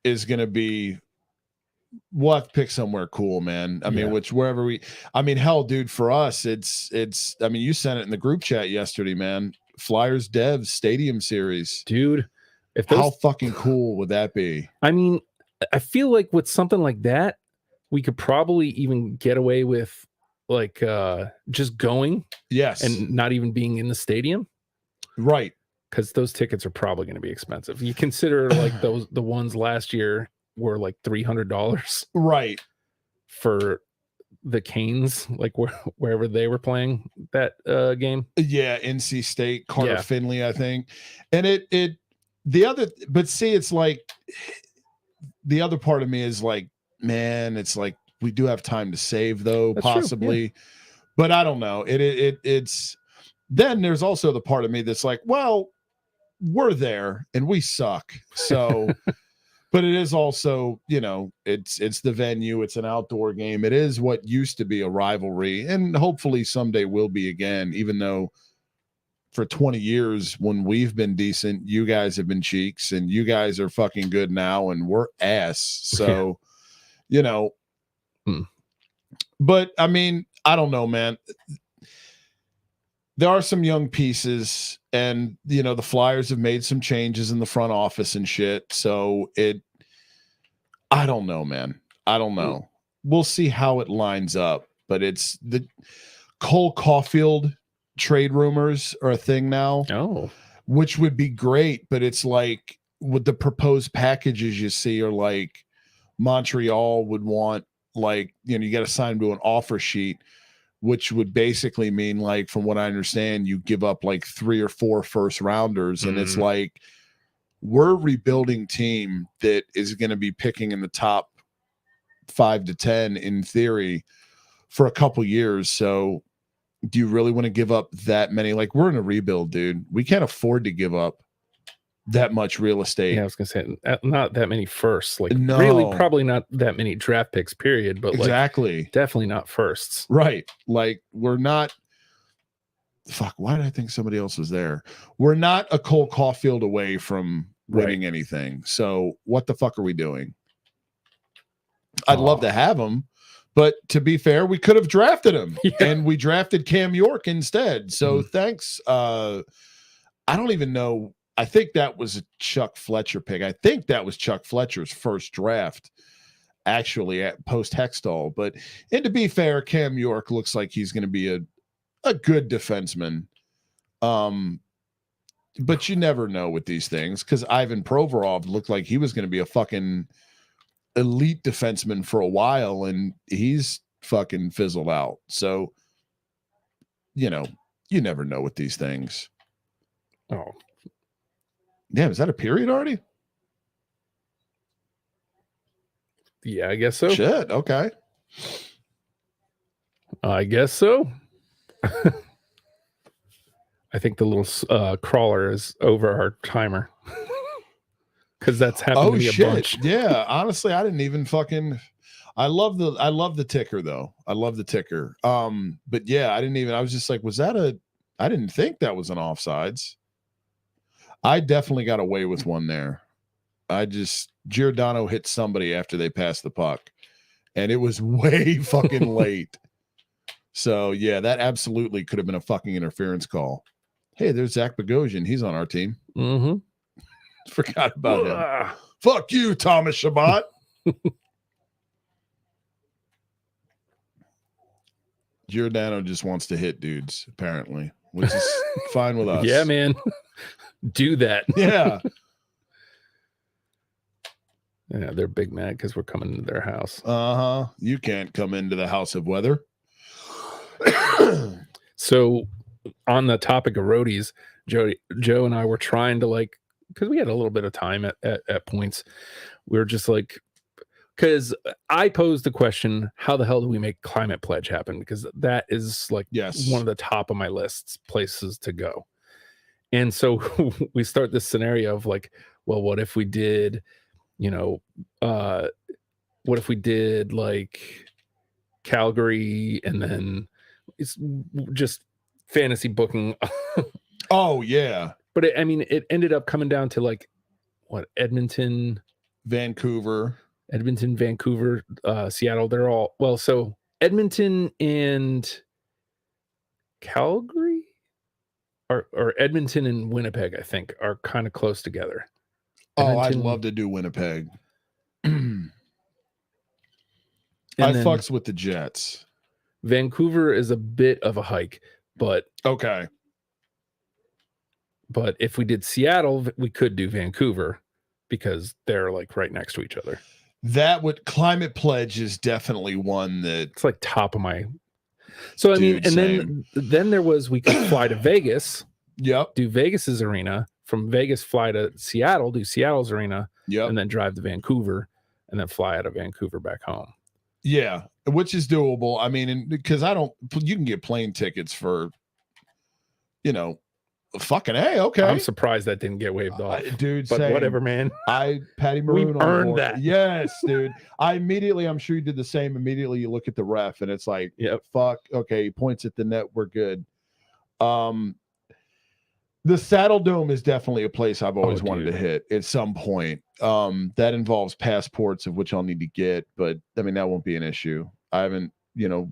is gonna be we'll have to pick somewhere cool, man. I mean, hell, dude, for us, it's, I mean, you sent it in the group chat yesterday, man. Flyers Devs Stadium Series. Dude, how fucking cool would that be? I mean, I feel like with something like that, we could probably even get away with like just going. Yes. And not even being in the stadium. Right. Because those tickets are probably going to be expensive. You consider like the ones last year were like $300. Right. For the Canes, like wherever they were playing that game. Yeah, NC State, Carter Finley, I think. And it's like the other part of me is like, man, it's like we do have time to save though. That's possibly. True, but I don't know. It's then there's also the part of me that's like, well, we're there and we suck. So, but it is also, it's the venue. It's an outdoor game. It is what used to be a rivalry and hopefully someday will be again, even though for 20 years when we've been decent, you guys have been cheeks and you guys are fucking good now and we're ass. So, but I mean, I don't know, man. There are some young pieces and, the Flyers have made some changes in the front office and shit. So I don't know, man. I don't know. We'll see how it lines up, but it's the Cole Caulfield trade rumors are a thing now. Oh, which would be great. But it's like with the proposed packages you see are like Montreal would want, like, you got to sign them to an offer sheet, which would basically mean, like, from what I understand, you give up like 3 or 4 first rounders. And it's like, we're a rebuilding team that is going to be picking in the top 5 to 10 in theory for a couple years. So do you really want to give up that many? Like, we're in a rebuild, dude. We can't afford to give up that much real estate. Yeah, I was gonna say not that many firsts. Like, no. Really, probably not that many draft picks. Period. But exactly, like, definitely not firsts. Right? Like, we're not. Fuck. Why did I think somebody else was there? We're not a Cole Caulfield away from winning anything. So what the fuck are we doing? I'd love to have him, but to be fair, we could have drafted him, and we drafted Cam York instead. So thanks. I don't even know. I think that was a Chuck Fletcher pick. I think that was Chuck Fletcher's first draft, actually, at post Hextall. And to be fair, Cam York looks like he's going to be a good defenseman. But you never know with these things, because Ivan Provorov looked like he was going to be a fucking elite defenseman for a while, and he's fucking fizzled out. So, you never know with these things. Oh. Damn, is that a period already? Yeah, I guess so. Shit, okay. I guess so. I think the little crawler is over our timer. Because that's happened to me a bunch. Yeah, honestly, I didn't even fucking... I love the ticker, though. I love the ticker. But yeah, I was just like, was that I didn't think that was an offsides. I definitely got away with one there. Giordano hit somebody after they passed the puck, and it was way fucking late. So yeah, that absolutely could have been a fucking interference call. Hey, there's Zach Bogosian. He's on our team. Mm-hmm. Forgot about him. Fuck you, Thomas Shabbat. Giordano just wants to hit dudes, apparently, which is fine with us. Yeah, man. Do that. Yeah. Yeah, they're big mad because we're coming into their house. Uh-huh. You can't come into the house of weather. So on the topic of roadies, Joe and I were trying to, like, because we had a little bit of time at points. We were just like, because I posed the question, how the hell do we make Climate Pledge happen? Because that is like one of the top of my lists, places to go. And so we start this scenario of like, well, what if we did, what if we did like Calgary, and then it's just fantasy booking. Oh yeah. But it ended up coming down to like what, Edmonton, Vancouver. Edmonton, Vancouver, Seattle. They're all well. So Edmonton and Calgary, or Edmonton and Winnipeg, I think, are kind of close together. Oh, I'd Edmonton, love to do Winnipeg. and I then fucks with the Jets. Vancouver is a bit of a hike, but Okay. But if we did Seattle, we could do Vancouver because they're like right next to each other. That would Climate Pledge is definitely one that It's like top of my. So I mean, and then there was we could fly to Vegas. Yep. Do Vegas's arena, from Vegas fly to Seattle, do Seattle's arena, Yep. and then drive to Vancouver, and then fly out of Vancouver back home. Yeah, which is doable. I mean, because you can get plane tickets for, fucking hey, okay. I'm surprised that didn't get waived off, dude. But same. whatever, man. Patty Maroon We earned that. Yes, dude. I'm sure you did the same. Immediately, you look at the ref, and it's like, yep. Fuck. Okay, he points at the net. We're good. The Saddle Dome is definitely a place I've always wanted to hit at some point. That involves passports, of which I'll need to get, but I mean that won't be an issue. I haven't,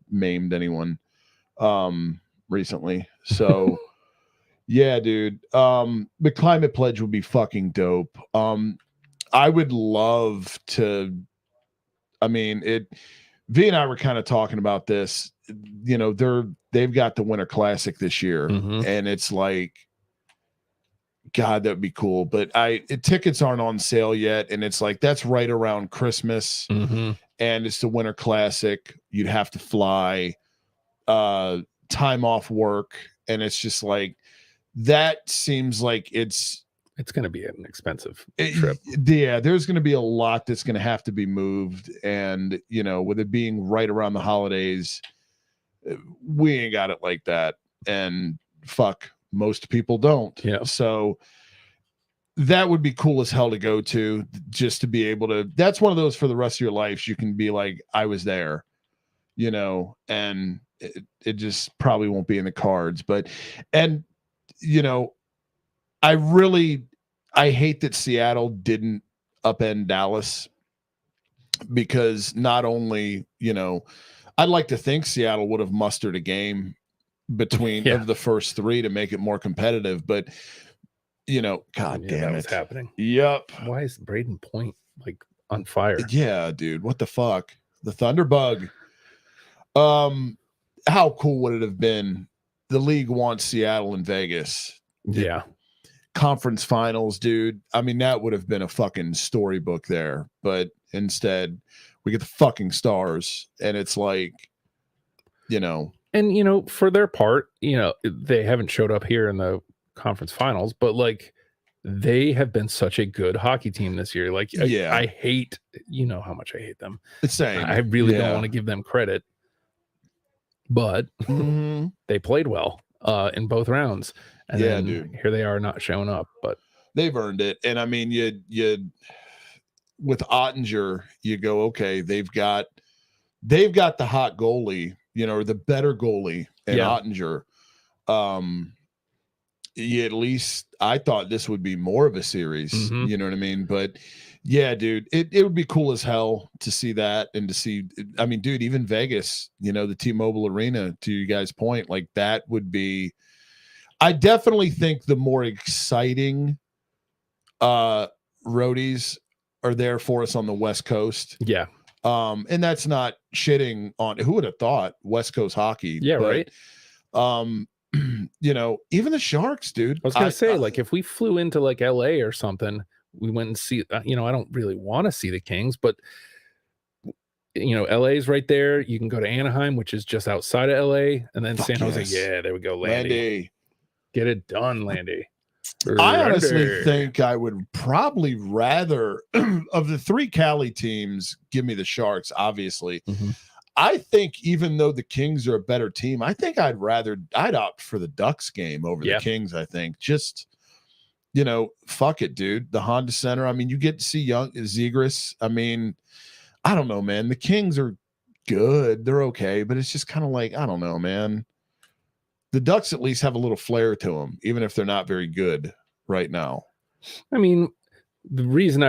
maimed anyone recently, so. Yeah, dude. The Climate Pledge would be fucking dope. I would love to. I mean, V and I were kind of talking about this. They've got the Winter Classic this year, and it's like, God, that'd be cool. But tickets aren't on sale yet, and it's like that's right around Christmas, and it's the Winter Classic. You'd have to fly, time off work, and it's just like. That seems like it's going to be an expensive trip. Yeah, there's going to be a lot that's going to have to be moved. And, with it being right around the holidays, we ain't got it like that. And fuck, most people don't. Yeah. So that would be cool as hell to go to, just to be able to. That's one of those for the rest of your life. You can be like, I was there, and it just probably won't be in the cards. I hate that Seattle didn't upend Dallas, because not only, I'd like to think Seattle would have mustered a game between of the first three to make it more competitive, but God damn it. What's happening? Yep. Why is Braden Point like on fire? Yeah, dude. What the fuck? The Thunderbug. How cool would it have been? The league wants Seattle and Vegas. Yeah. Conference finals, dude. I mean, that would have been a fucking storybook there. But instead, we get the fucking Stars. And it's like, And, for their part, they haven't showed up here in the conference finals, but like they have been such a good hockey team this year. Like, I hate, how much I hate them. The same. I really don't want to give them credit. But they played well in both rounds, and then dude. Here they are not showing up, but they've earned it. And I mean, you with Ottinger, you go, okay, they've got the hot goalie, or the better goalie in Ottinger. At least I thought this would be more of a series. You know what I mean? But yeah, dude, it would be cool as hell to see that, and to see, I mean, dude, even Vegas, the T-Mobile Arena, to you guys' point, like that would be, I definitely think the more exciting roadies are there for us on the West Coast. Yeah. And that's not shitting on, who would have thought West Coast hockey? Yeah, right. Even the Sharks, dude. I was gonna say, like, if we flew into like LA or something, we went and see, I don't really want to see the Kings, but LA's right there. You can go to Anaheim, which is just outside of LA, and then San Jose. Yeah, there we go, Landy. Get it done, Landy. I honestly think I would probably rather, of the three Cali teams, give me the Sharks, obviously. I think even though the Kings are a better team, I think I'd opt for the Ducks game over the Kings. I think just, fuck it, dude. The Honda Center. I mean, you get to see young Zegras. I mean, I don't know, man. The Kings are good. They're okay, but it's just kind of like, I don't know, man. The Ducks at least have a little flair to them, even if they're not very good right now. I mean, The reason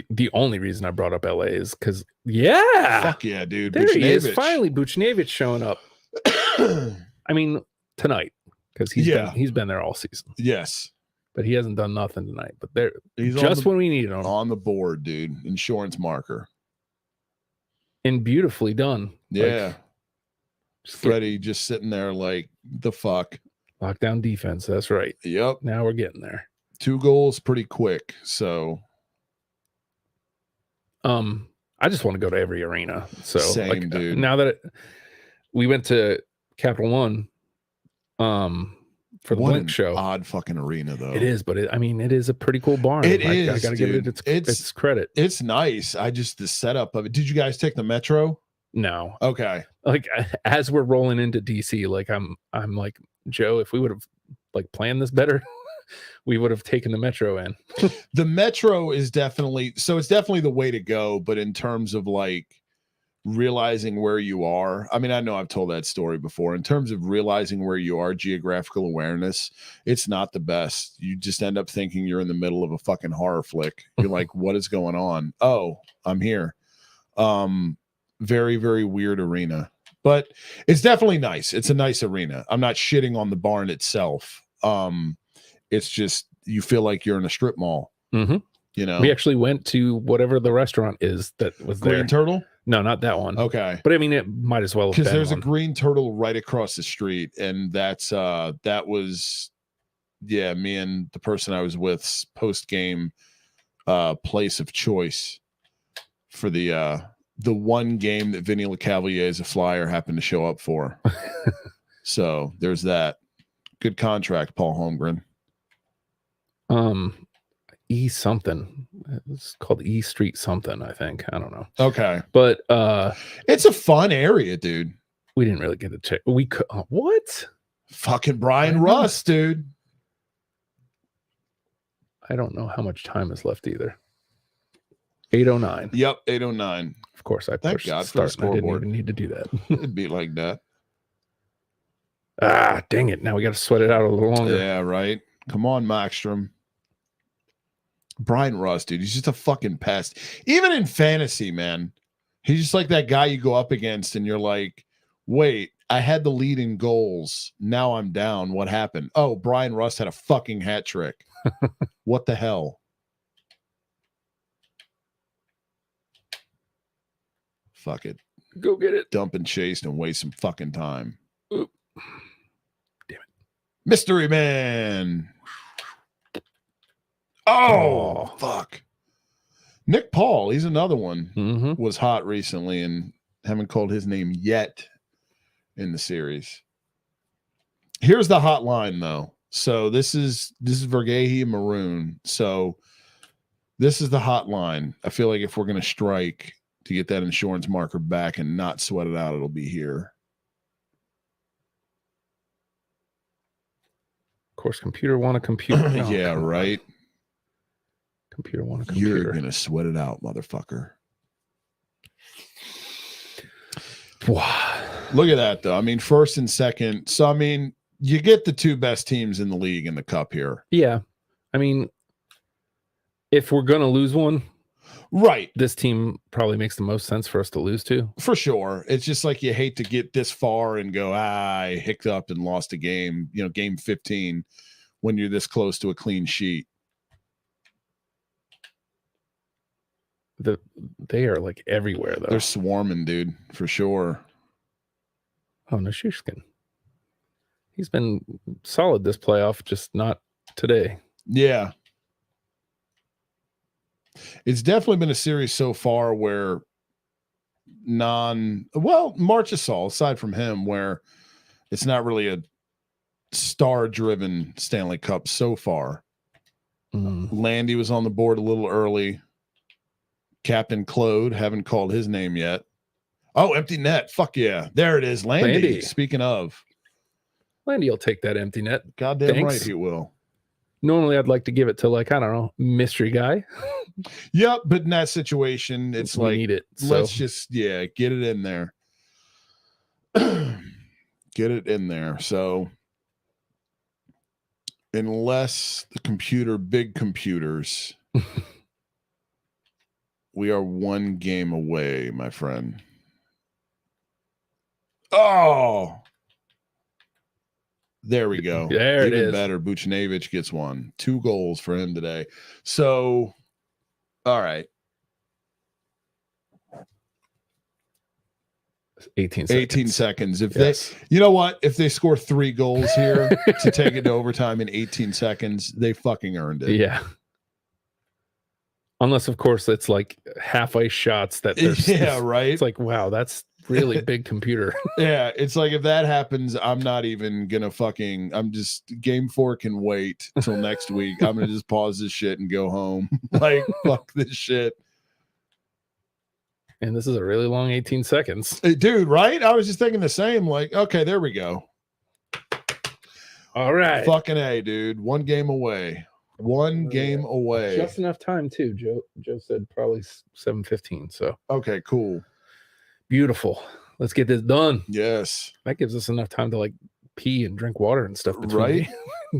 the only reason I brought up LA is because Fuck yeah, dude. there he is. Buchnevich. Finally, Buchnevich showing up. I mean, tonight, because he's been there all season. Yes. But he hasn't done nothing tonight. But he's just when we needed him. On the board, dude. Insurance marker. And beautifully done. Yeah. Freddie just sitting there like, the fuck. Lockdown defense. That's right. Yep. Now we're getting there. 2 goals pretty quick. So. I just want to go to every arena. So same, dude. Now that we went to Capital One, for the Blink show. Odd fucking arena though. It is, but it is a pretty cool barn. It I is. gotta give it its credit. It's nice. The setup of it. Did you guys take the metro? No. Okay. Like as we're rolling into DC, like I'm like, Joe, if we would have like planned this better, we would have taken the metro in. The metro is definitely it's definitely the way to go, but in terms of like realizing where you are, I mean, I know I've told that story before. In terms of realizing where you are, geographical awareness, it's not the best. You just end up thinking you're in the middle of a fucking horror flick. You're like, what is going on? Oh, I'm here. Very, very weird arena, but it's definitely nice. It's a nice arena. I'm not shitting on the barn itself. It's just, you feel like you're in a strip mall. Mm-hmm. You know, we actually went to whatever the restaurant is that was there. Green Turtle? No, not that one. Okay. But I mean, it might as well have been because there's one. a Green Turtle right across the street, and that was me and the person I was with post game place of choice for the one game that Vinny LeCavalier as a Flyer happened to show up for. So there's that. Good contract, Paul Holmgren. E something. It's called E Street something, I think. I don't know. Okay. But it's a fun area, dude. We didn't really get to check. We could what? Fucking Brian Russ, dude. I don't know how much time is left either. 8:09. Yep, 8:09. Of course, I thank pushed God start. for the scoreboard. I didn't even need to do that. It'd be like that. Ah, dang it. Now we got to sweat it out a little longer. Yeah, right. Come on, Markstrom. Brian Russ, dude, he's just a fucking pest. Even in fantasy, man, he's just like that guy you go up against and you're like, wait, I had the lead in goals. Now I'm down. What happened? Oh, Brian Russ had a fucking hat trick. What the hell? Fuck it. Go get it. Dump and chase and waste some fucking time. Oop. Damn it. Mystery Man. Oh, fuck. Nick Paul, he's another one. Mm-hmm. Was hot recently and haven't called his name yet in the series. Here's the hot line, though. So this is Vergehi and Maroon. So this is the hot line. I feel like if we're going to strike to get that insurance marker back and not sweat it out, it'll be here. Of course, computer want a computer. No, yeah, right. Computer want a computer. You're gonna sweat it out, motherfucker. Look at that, though. I mean, first and second. So, I mean, you get the two best teams in the league in the cup here. Yeah. I mean, if we're gonna lose one, right, this team probably makes the most sense for us to lose to. For sure. It's just like you hate to get this far and go, I hiccuped and lost a game, game 15 when you're this close to a clean sheet. They are like everywhere, though. They're swarming, dude, for sure. Oh, Nichushkin. He's been solid this playoff, just not today. Yeah. It's definitely been a series so far where Marchessault, aside from him, where it's not really a star-driven Stanley Cup so far. Landy was on the board a little early. Captain Claude, haven't called his name yet. Oh, empty net. Fuck yeah. There it is. Landy. Speaking of. Landy will take that empty net. Goddamn Thanks. Right he will. Normally I'd like to give it to, like, I don't know, mystery guy. Yep, but in that situation, it's we like, need it, let's just, get it in there. Get it in there. So unless the big computers We are one game away, my friend. Oh, there we go. There it Even is. better. Buchnevich gets one. 2 goals for him today. So, all right. 18 seconds. 18 seconds. If Yes. they, you know what? If they score 3 goals here to take it to overtime in 18 seconds, they fucking earned it. Yeah. Unless, of course, it's like half ice shots that there's. Yeah, right. It's like, wow, that's really big computer. Yeah, it's like if that happens, I'm not even gonna fucking. I'm just game 4 can wait till next week. I'm gonna just pause this shit and go home. Like fuck this shit. And this is a really long 18 seconds. Dude, right? I was just thinking the same. Like, okay, there we go. All right. Fucking A, dude. 1 game away. 1 game away. Just enough time, too. Joe said probably 7:15. So Okay, cool. beautiful. Let's get this done. Yes. That gives us enough time to like pee and drink water and stuff between, Right?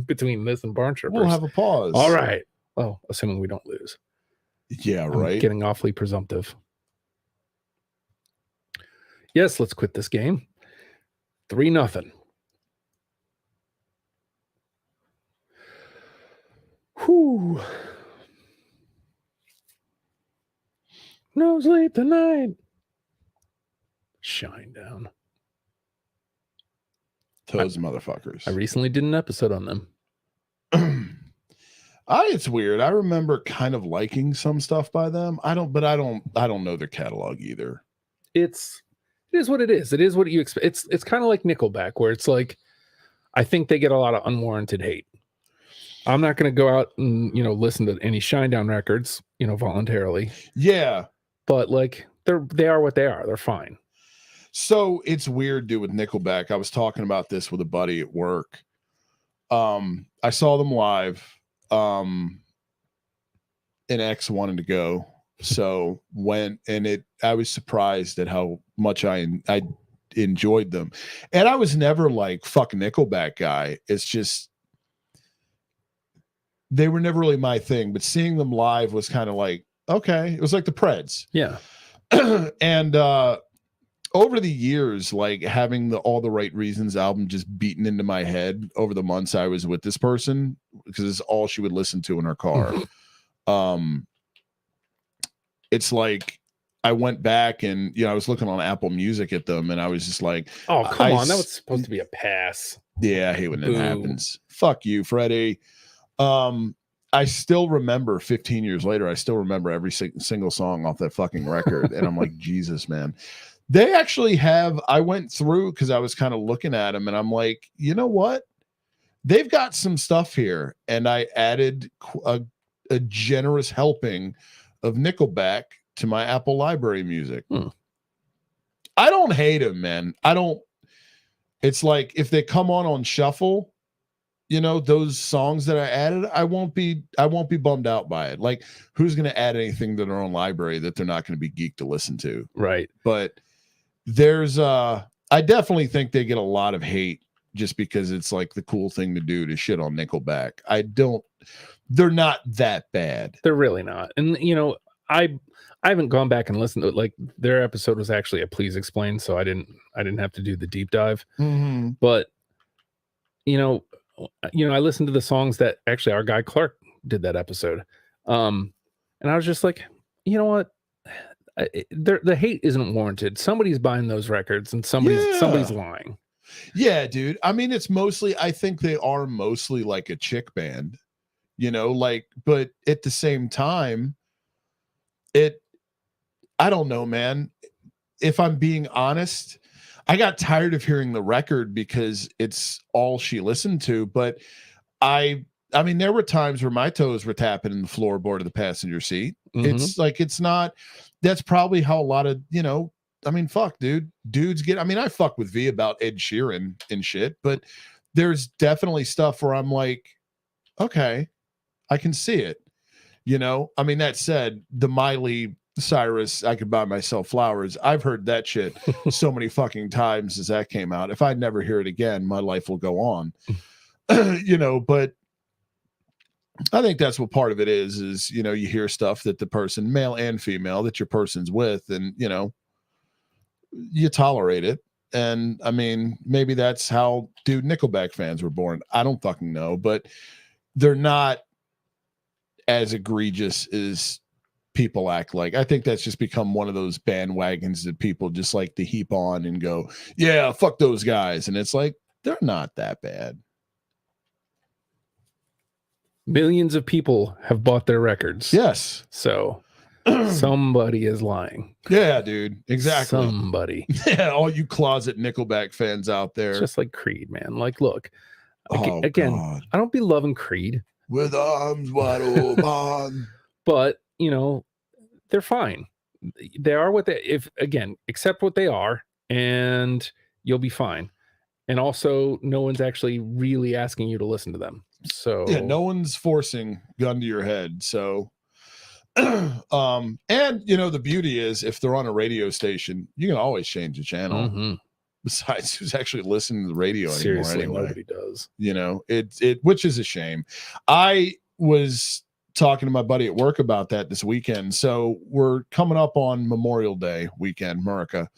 between this and barn strippers. We'll have a pause. All right. Well, assuming we don't lose. Yeah, I'm right. getting awfully presumptive. Yes, let's quit this game. 3-0. Whew. No sleep tonight. Shine down. Those motherfuckers. I recently did an episode on them. It's weird. I remember kind of liking some stuff by them. I don't know their catalog either. It is what it is. It is what you expect. It's kind of like Nickelback, where it's like, I think they get a lot of unwarranted hate. I'm not going to go out and, listen to any Shinedown records, voluntarily. Yeah. But like they are what they are. They're fine. So it's weird, dude, with Nickelback. I was talking about this with a buddy at work. I saw them live. And X wanted to go. So went, and I was surprised at how much I enjoyed them. And I was never like fuck Nickelback guy. It's just they were never really my thing, but seeing them live was kind of like, okay, it was like the Preds. Yeah. And over the years, like having all the right reasons album just beaten into my head over the months I was with this person, because it's all she would listen to in her car. It's like I went back and I was looking on Apple Music at them, and I was just like, oh, come on, that was supposed to be a pass. Yeah, I hate when that happens. Fuck you, Freddie. I still remember 15 years later, I still remember every single song off that fucking record. And I'm like, Jesus, man. They actually have, I went through because I was kind of looking at them, and I'm like, you know what? They've got some stuff here. And I added a generous helping of Nickelback to my Apple library music. I don't hate them, man. It's like if they come on shuffle, those songs that I added, I won't be bummed out by it. Like, who's going to add anything to their own library that they're not going to be geeked to listen to? Right. But there's I definitely think they get a lot of hate just because it's like the cool thing to do to shit on Nickelback. They're not that bad. They're really not. And I haven't gone back and listened to it. Like, their episode was actually a Please Explain, so I didn't have to do the deep dive. Mm-hmm. But I listened to the songs that actually our guy Clark did that episode. And I was just like, you know what? The hate isn't warranted. Somebody's buying those records, and somebody's lying. Yeah, dude. I mean, I think they are mostly like a chick band, but at the same time, I don't know, man. If I'm being honest, I got tired of hearing the record because it's all she listened to. But I mean, there were times where my toes were tapping in the floorboard of the passenger seat. Mm-hmm. It's like, that's probably how a lot of, I mean, fuck, dude. Dudes get, I mean, I fuck with V about Ed Sheeran and shit, but there's definitely stuff where I'm like, okay, I can see it. I mean, that said, the Miley Cyrus, I could buy myself flowers. I've heard that shit so many fucking times as that came out. If I never hear it again, my life will go on. But I think that's what part of it is, you hear stuff that the person, male and female, that your person's with, and, you tolerate it. And I mean, maybe that's how Nickelback fans were born. I don't fucking know, but they're not as egregious as people act like. I think that's just become one of those bandwagons that people just like to heap on and go, yeah, fuck those guys. And it's like, they're not that bad. Millions of people have bought their records. Yes. So somebody is lying. Yeah, dude. Exactly. Somebody. Yeah, all you closet Nickelback fans out there. It's just like Creed, man. Like, look, Oh, again, God. I don't be loving Creed. With arms wide open. But, they're fine. They are what they, accept what they are, and you'll be fine. And also, no one's actually really asking you to listen to them. So yeah, no one's forcing gun to your head. So, and the beauty is, if they're on a radio station, you can always change the channel. Mm-hmm. Besides, who's actually listening to the radio Seriously, anymore? Anyway, nobody does. It which is a shame. I was talking to my buddy at work about that this weekend. So we're coming up on Memorial Day weekend, America.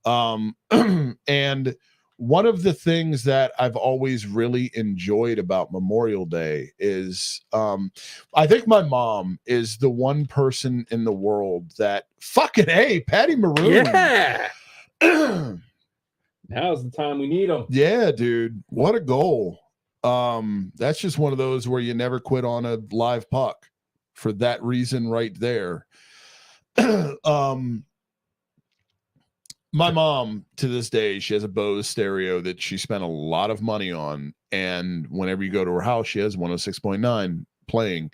And one of the things that I've always really enjoyed about Memorial Day is I think my mom is the one person in the world that fucking Patty Maroon. Yeah. Now's the time we need them. Yeah, dude. What a goal. That's just one of those where you never quit on a live puck for that reason right there. My mom, to this day, she has a Bose stereo that she spent a lot of money on. And whenever you go to her house, she has 106.9 playing,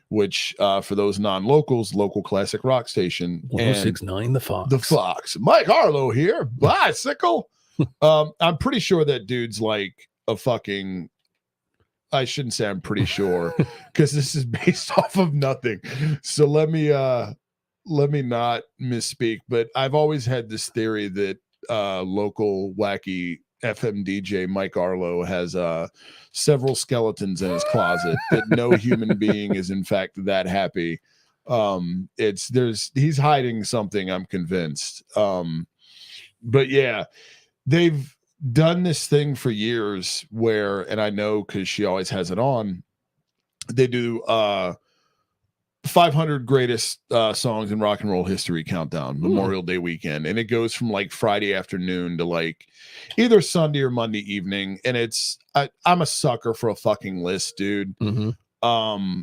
which for those non-locals, local classic rock station. 106.9 The Fox. The Fox. Mike Harlow here. Bicycle. I'm pretty sure that dude's like a fucking, I shouldn't say I'm pretty sure, because this is based off of nothing. So let me not misspeak, but I've always had this theory that local wacky FM DJ Mike Arlo has several skeletons in his closet, that no human being is in fact that happy. He's hiding something, I'm convinced. But yeah, they've done this thing for years where, and I know because she always has it on, they do 500 greatest songs in rock and roll history countdown, Memorial Day weekend. And it goes from like Friday afternoon to like either Sunday or Monday evening. And I'm a sucker for a fucking list, dude. Mm-hmm.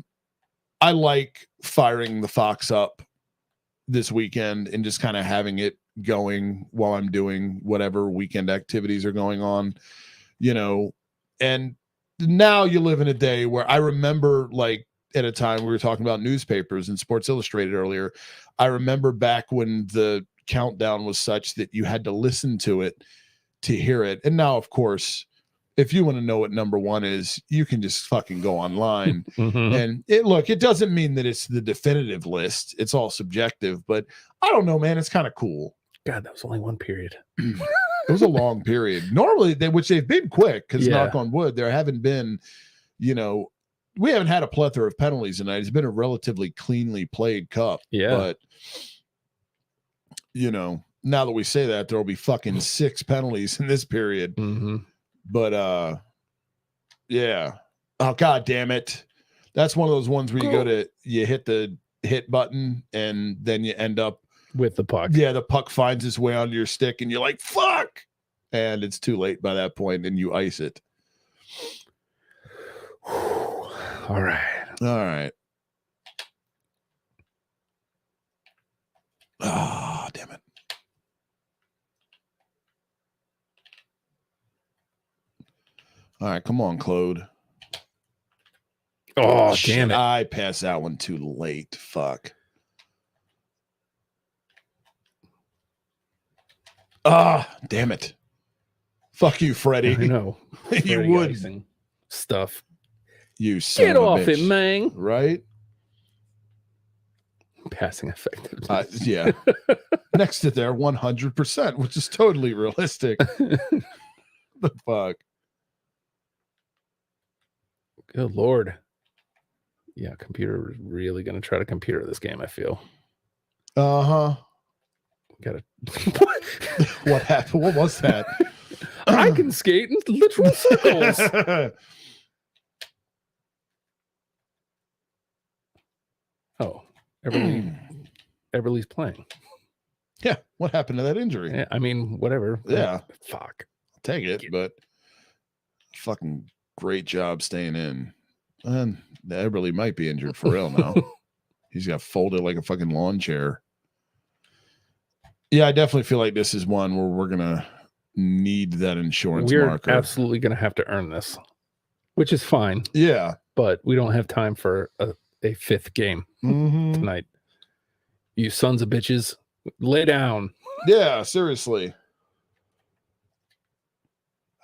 I like firing the Fox up this weekend and just kind of having it going while I'm doing whatever weekend activities are going on, and now you live in a day where I remember, like, at a time we were talking about newspapers and Sports Illustrated earlier. I remember back when the countdown was such that you had to listen to it to hear it. And now, of course, if you want to know what number one is, you can just fucking go online. Mm-hmm. And it doesn't mean that it's the definitive list. It's all subjective, but I don't know, man. It's kind of cool. God, that was only one period. It was a long period. Normally, which they've been quick, because knock on wood, there haven't been, we haven't had a plethora of penalties tonight. It's been a relatively cleanly played cup. Yeah. But, now that we say that, there'll be fucking 6 penalties in this period. Mm-hmm. But, yeah. Oh, God damn it. That's one of those ones where you hit the hit button and then you end up with the puck. Yeah, the puck finds its way onto your stick and you're like, fuck. And it's too late by that point and you ice it. All right. Oh, damn it. All right, come on, Claude. Oh, damn it. I passed that one too late. Fuck. Damn it. Fuck you, Freddie. I know. You would. Stuff. You son Get of a off bitch. it, man. Right? Passing effective. Yeah. Next to there, 100%, which is totally realistic. The fuck? Good Lord. Yeah, computer is really going to try to computer this game, I feel. Uh-huh. Got to What happened? What was that? I can skate in literal circles. Oh, Everly's playing. Yeah, what happened to that injury? Yeah, I mean, whatever. Yeah. Fuck. I'll take it, but fucking great job staying in. And Everly might be injured for real now. He's got folded like a fucking lawn chair. Yeah, I definitely feel like this is one where we're gonna need that insurance We're marker. absolutely gonna have to earn this, which is fine. Yeah, but we don't have time for a fifth game tonight. You sons of bitches, lay down. Yeah, seriously.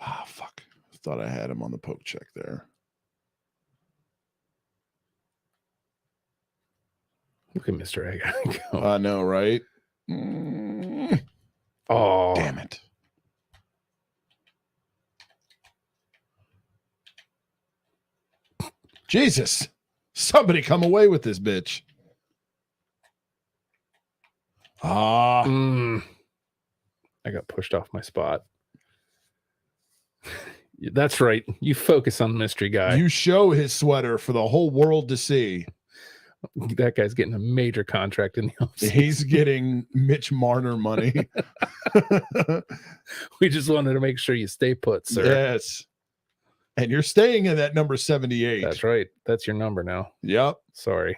Ah, fuck. Thought I had him on the poke check there. Look at Mr. Egg. I know, right? Oh, damn it. Jesus. Somebody come away with this bitch. Ah. I got pushed off my spot. That's right. You focus on mystery guy. You show his sweater for the whole world to see. That guy's getting a major contract in the offseason. He's getting Mitch Marner money. We just wanted to make sure you stay put, sir. Yes. And you're staying in that number 78. That's right. That's your number now. Yep. Sorry.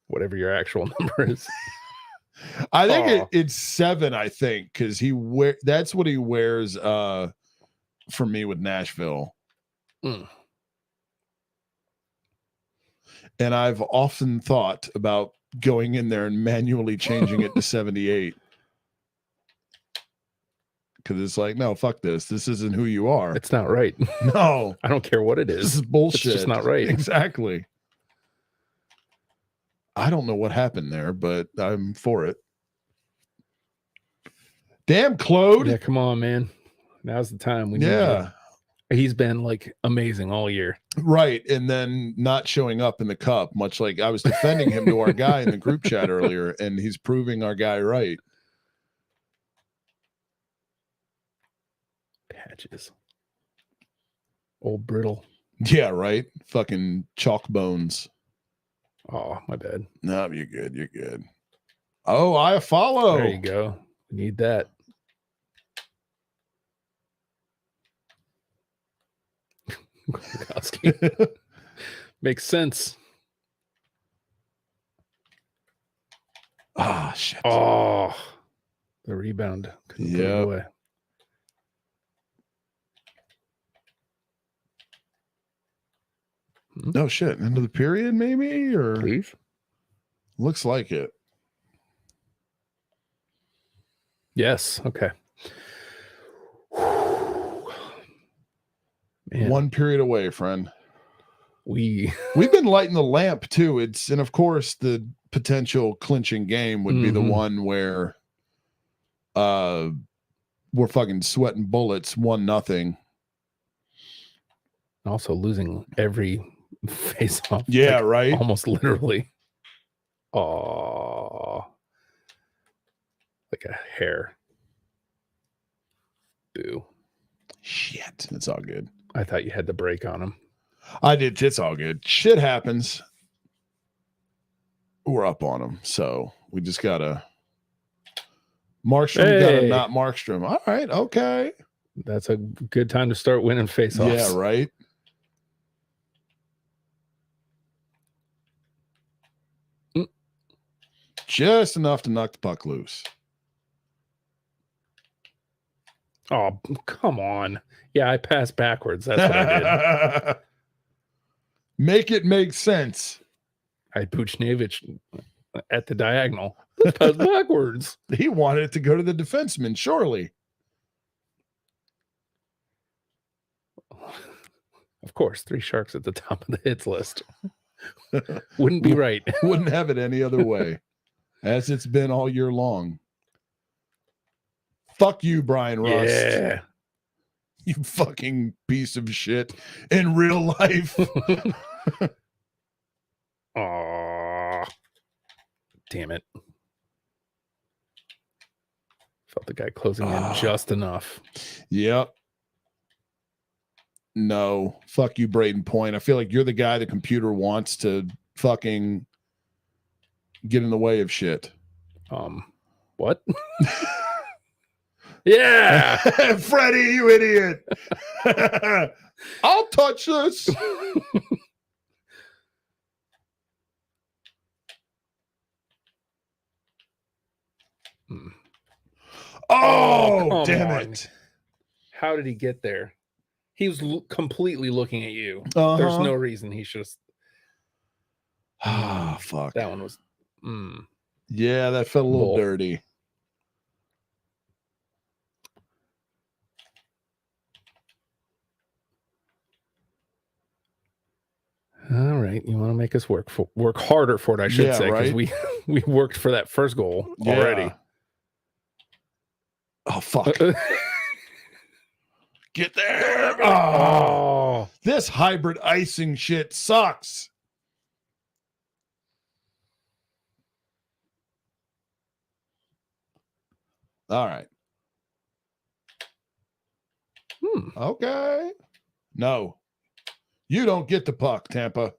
Whatever your actual number is. I think it's 7, I think, because that's what he wears for me with Nashville. And I've often thought about going in there and manually changing it to 78. Because it's like, no, fuck this. This isn't who you are. It's not right. No. I don't care what it is. This is bullshit. It's just not right. Exactly. I don't know what happened there, but I'm for it. Damn, Claude. Yeah, come on, man. Now's the time. We need you. He's been like amazing all year. Right. And then not showing up in the cup, much like I was defending him to our guy in the group chat earlier, and he's proving our guy right. Patches. Old brittle. Yeah, right. Fucking chalk bones. Oh, my bad. No, you're good. You're good. Oh, I follow. There you go. We need that. Makes sense. Ah, shit. Oh, the rebound. Yeah. No shit. End of the period, maybe? Or please? Looks like it. Yes. Okay. Man. 1 period away, friend. We've been lighting the lamp too. And of course the potential clinching game would be the one where we're fucking sweating bullets 1-0. Also losing every face off. Yeah, like, right. Almost literally. Oh, like a hair. Boo. Shit. It's all good. I thought you had the break on him. I did. It's all good. Shit happens. We're up on him. So we just gotta Markstrom gotta not Markstrom. All right, okay. That's a good time to start winning face-offs. Yeah, right. Just enough to knock the puck loose. Oh, come on. Yeah, I passed backwards. That's what I did. Make it make sense. I Buchnevich at the diagonal. Let's pass backwards. He wanted it to go to the defenseman, surely. Of course, 3 Sharks at the top of the hits list. Wouldn't be right. Wouldn't have it any other way, as it's been all year long. Fuck you, Brian Rust. Yeah. You fucking piece of shit in real life. Oh, damn it. Felt the guy closing in just enough. Yep. No. Fuck you, Braden Point. I feel like you're the guy the computer wants to fucking get in the way of shit. What? Yeah. Freddie, you idiot. I'll touch this. Oh, damn it. How did he get there? He was completely looking at you. Uh-huh. There's no reason he should. Ah, fuck. That one was. Yeah, that felt a little dirty. All right, you want to make us work harder for it, I should say, because we worked for that first goal already. Oh fuck! Get there! Oh, this hybrid icing shit sucks. All right. Okay. No. You don't get the puck, Tampa.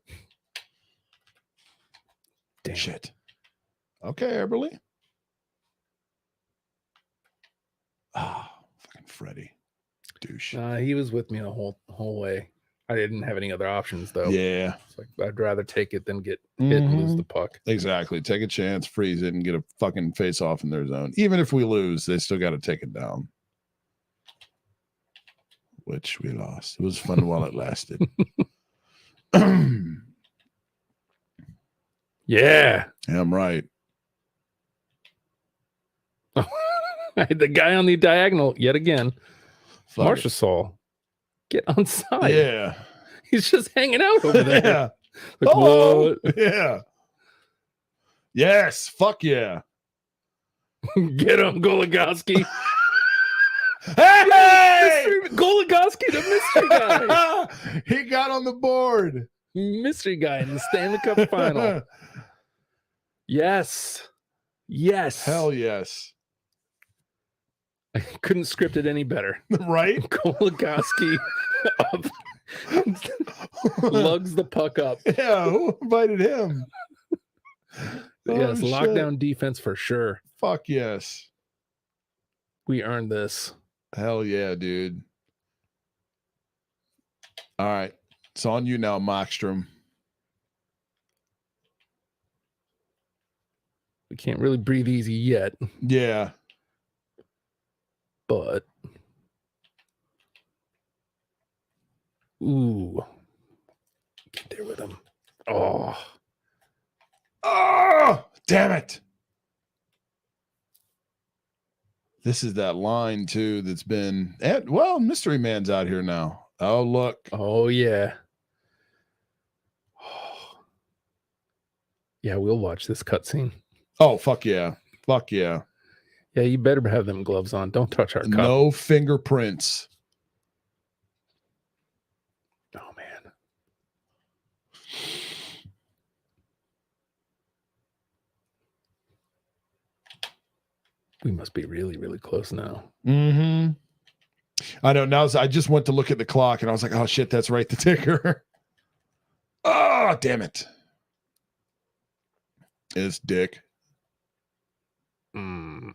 Damn. Shit. Okay, Eberle. Fucking Freddie. Douche. He was with me the whole way. I didn't have any other options, though. Yeah. It's like, I'd rather take it than get hit and lose the puck. Exactly. Take a chance, freeze it, and get a fucking face off in their zone. Even if we lose, they still got to take it down. Which we lost. It was fun while it lasted. Yeah. I'm right. The guy on the diagonal yet again. Fuck Saul, get on side. Yeah. He's just hanging out over there. Yeah. Like, oh, yeah. Yes. Fuck yeah. Get him, Goligoski. Hey! Goligoski, the mystery guy. He got on the board. Mystery guy in the Stanley Cup final. Yes. Yes. Hell yes. I couldn't script it any better. Right? Goligoski lugs the puck up. Yeah, who invited him? Yes, lockdown defense for sure. Fuck yes. We earned this. Hell yeah, dude. All right. It's on you now, Markstrom. We can't really breathe easy yet. Yeah. But ooh. Get there with him. Oh. Oh, damn it. This is that line too that's been well, Mystery Man's out here now. Oh, look. Oh, yeah. Oh. Yeah, we'll watch this cutscene. Oh, fuck yeah. Fuck yeah. Yeah, you better have them gloves on. Don't touch our cup. No fingerprints. Oh, man. We must be really, really close now. Mm-hmm. I know. Now I just went to look at the clock and I was like, oh, shit, that's right. The ticker. Oh, damn it. It's dick. Bruh.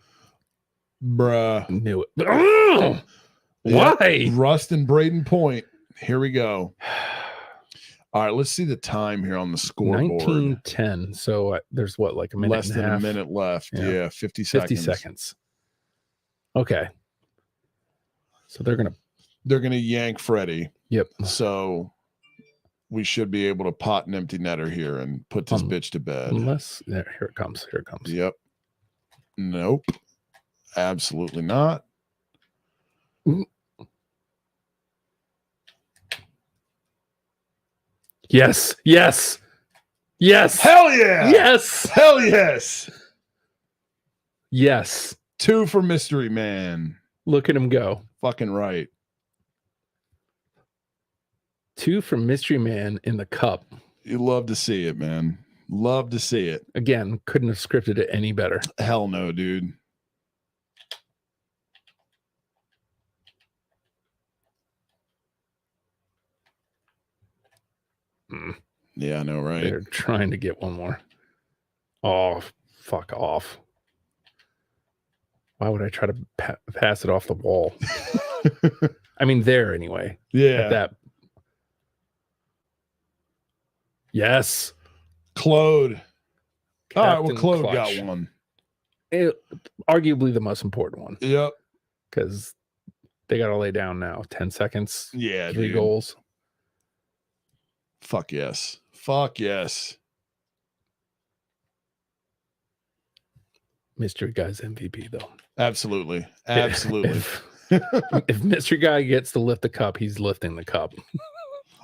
Knew it. Oh! Why? Yep. Rust and Braden Point. Here we go. All right, let's see the time here on the scoreboard. 19:10. So there's what, like a minute less and than a half? a minute left. Yeah, 50 seconds. 50 seconds. Okay. So they're gonna yank Freddie. Yep. So we should be able to pot an empty netter here and put this bitch to bed. Unless here it comes. Here it comes. Yep. Nope. Absolutely not. Yes. Yes. Yes. Hell yeah. Yes. Hell yes. Yes. 2 for Mystery Man. Look at him go. Fucking right. 2 for Mystery Man in the cup. You love to see it, man. Love to see it. Again, couldn't have scripted it any better. Hell no, dude. Yeah, I know, right? They're trying to get one more. Oh, fuck off. Why would I try to pass it off the wall? I mean, there anyway. Yeah. At that. Yes. Claude. All right, well, Captain Claude Clutch. got one. Arguably the most important one. Yep. Because they got to lay down now. 10 seconds. Yeah, 3 dude. goals. Fuck yes. Fuck yes. Mystery Guy's MVP, though. Absolutely. Absolutely. If Mystery Guy gets to lift the cup, he's lifting the cup.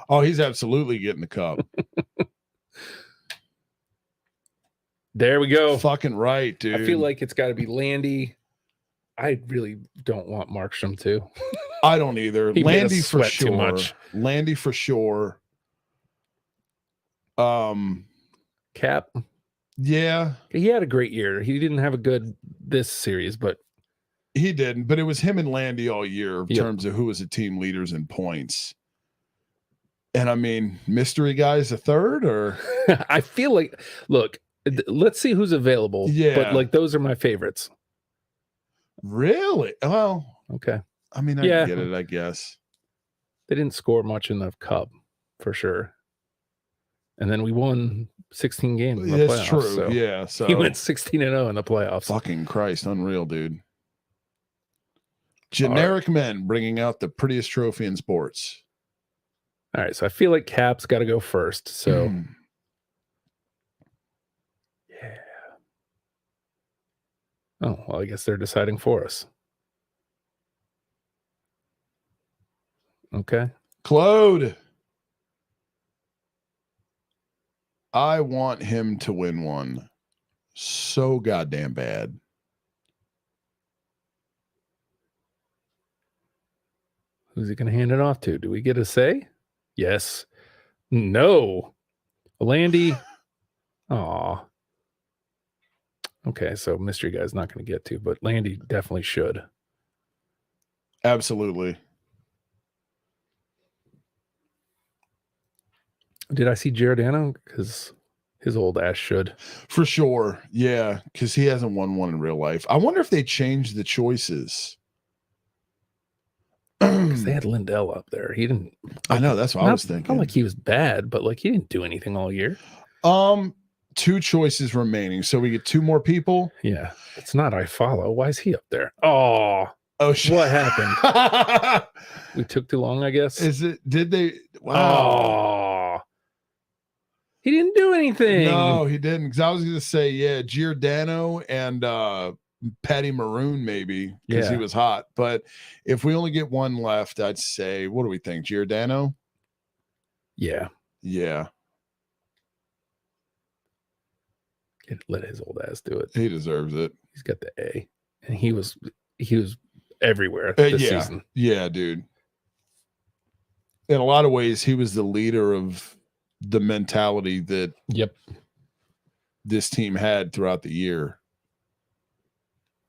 Oh, he's absolutely getting the cup. There we go. Fucking right, dude. I feel like it's got to be Landy. I really don't want Markstrom to. I don't either. He made us Landy for sweat too sure. much. Landy for sure. Cap. Yeah. He had a great year. He didn't have a good this series, but He didn't, but it was him and Landy all year in Yep. terms of who was the team leaders in points. And I mean, Mystery Guy's a third, or I feel like, look, let's see who's available. Yeah. But like, those are my favorites. really? Well, Okay. I mean, I Yeah. get it, I guess. They didn't score much in the cup for sure. And then we won 16 games in the That's playoffs. true. So Yeah. So he went 16-0 in the playoffs. fucking Christ, unreal, dude. Generic men bringing out the prettiest trophy in sports. All right. So I feel like Cap's got to go first. So yeah. Oh, well, I guess they're deciding for us. Okay. Claude. I want him to win one so goddamn bad. Who's he going to hand it off to? Do we get a say? Yes. No. Landy. Aw. Okay, so Mystery Guy's not going to get to, but Landy definitely should. Absolutely. Did I see Giordano? Because his old ass should. For sure. Yeah. Because he hasn't won one in real life. I wonder if they changed the choices. Because they had Lindell up there. He didn't. I know. That's what I was thinking. Not like he was bad, but like he didn't do anything all year. 2 choices remaining. So we get 2 more people. Yeah. It's not I follow. Why is he up there? Oh, Oh, shit. what happened? We took too long, I guess. Is it? Did they? Wow. Oh. He didn't do anything. No, he didn't. Because I was going to say, yeah, Giordano and Patty Maroon, maybe, because he Yeah. was hot. But if we only get one left, I'd say, what do we think? Giordano? Yeah. Yeah, Let his old ass do it. he deserves it. He's got the A. And he was everywhere this Yeah, season. yeah, dude. In a lot of ways, he was the leader of the mentality that Yep. this team had throughout the year.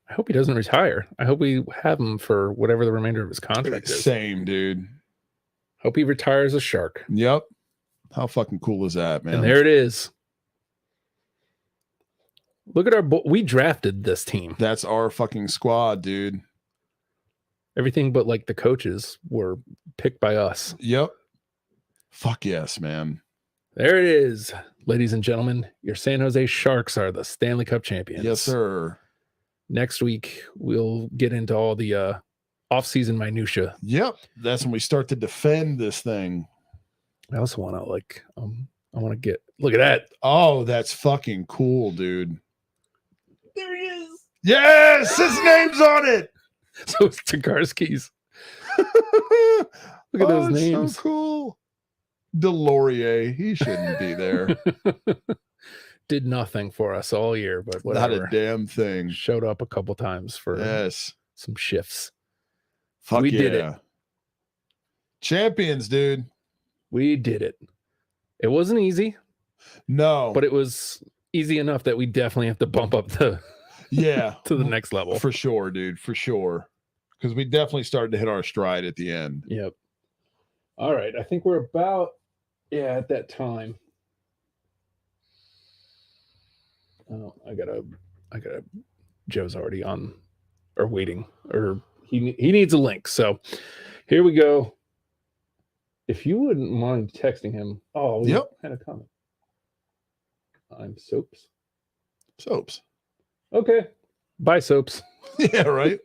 I hope he doesn't retire. I hope we have him for whatever the remainder of his contract is. Same, dude. Hope he retires a Shark. Yep. How fucking cool is that, man? And there it is. Look at we drafted this team. That's our fucking squad, dude. Everything but like the coaches were picked by us. Yep. Fuck yes, man. There it is. Ladies and gentlemen, your San Jose Sharks are the Stanley Cup champions. Yes, sir. Next week, we'll get into all the off-season minutia. Yep. That's when we start to defend this thing. I also want to look at that. Oh, that's fucking cool, dude. There he is. Yes, his name's on it. So it's Tokarski's. Look at those names. So cool. Delorier, he shouldn't be there. Did nothing for us all year, but whatever. Not a damn thing. Showed up a couple times for Yes. some shifts. Fuck We yeah. did it. Champions, dude. We did it. It wasn't easy. No, but it was easy enough that we definitely have to bump up to yeah, to the next level. for sure, dude, for sure. Because we definitely started to hit our stride at the end. Yep. All right. I think we're about at that time. Oh, I gotta Joe's already on or waiting, or he needs a link. So here we go. If you wouldn't mind texting him. Oh, we Yep. had a comment. I'm Soaps. Soaps. Okay. Bye, Soaps. Yeah, right.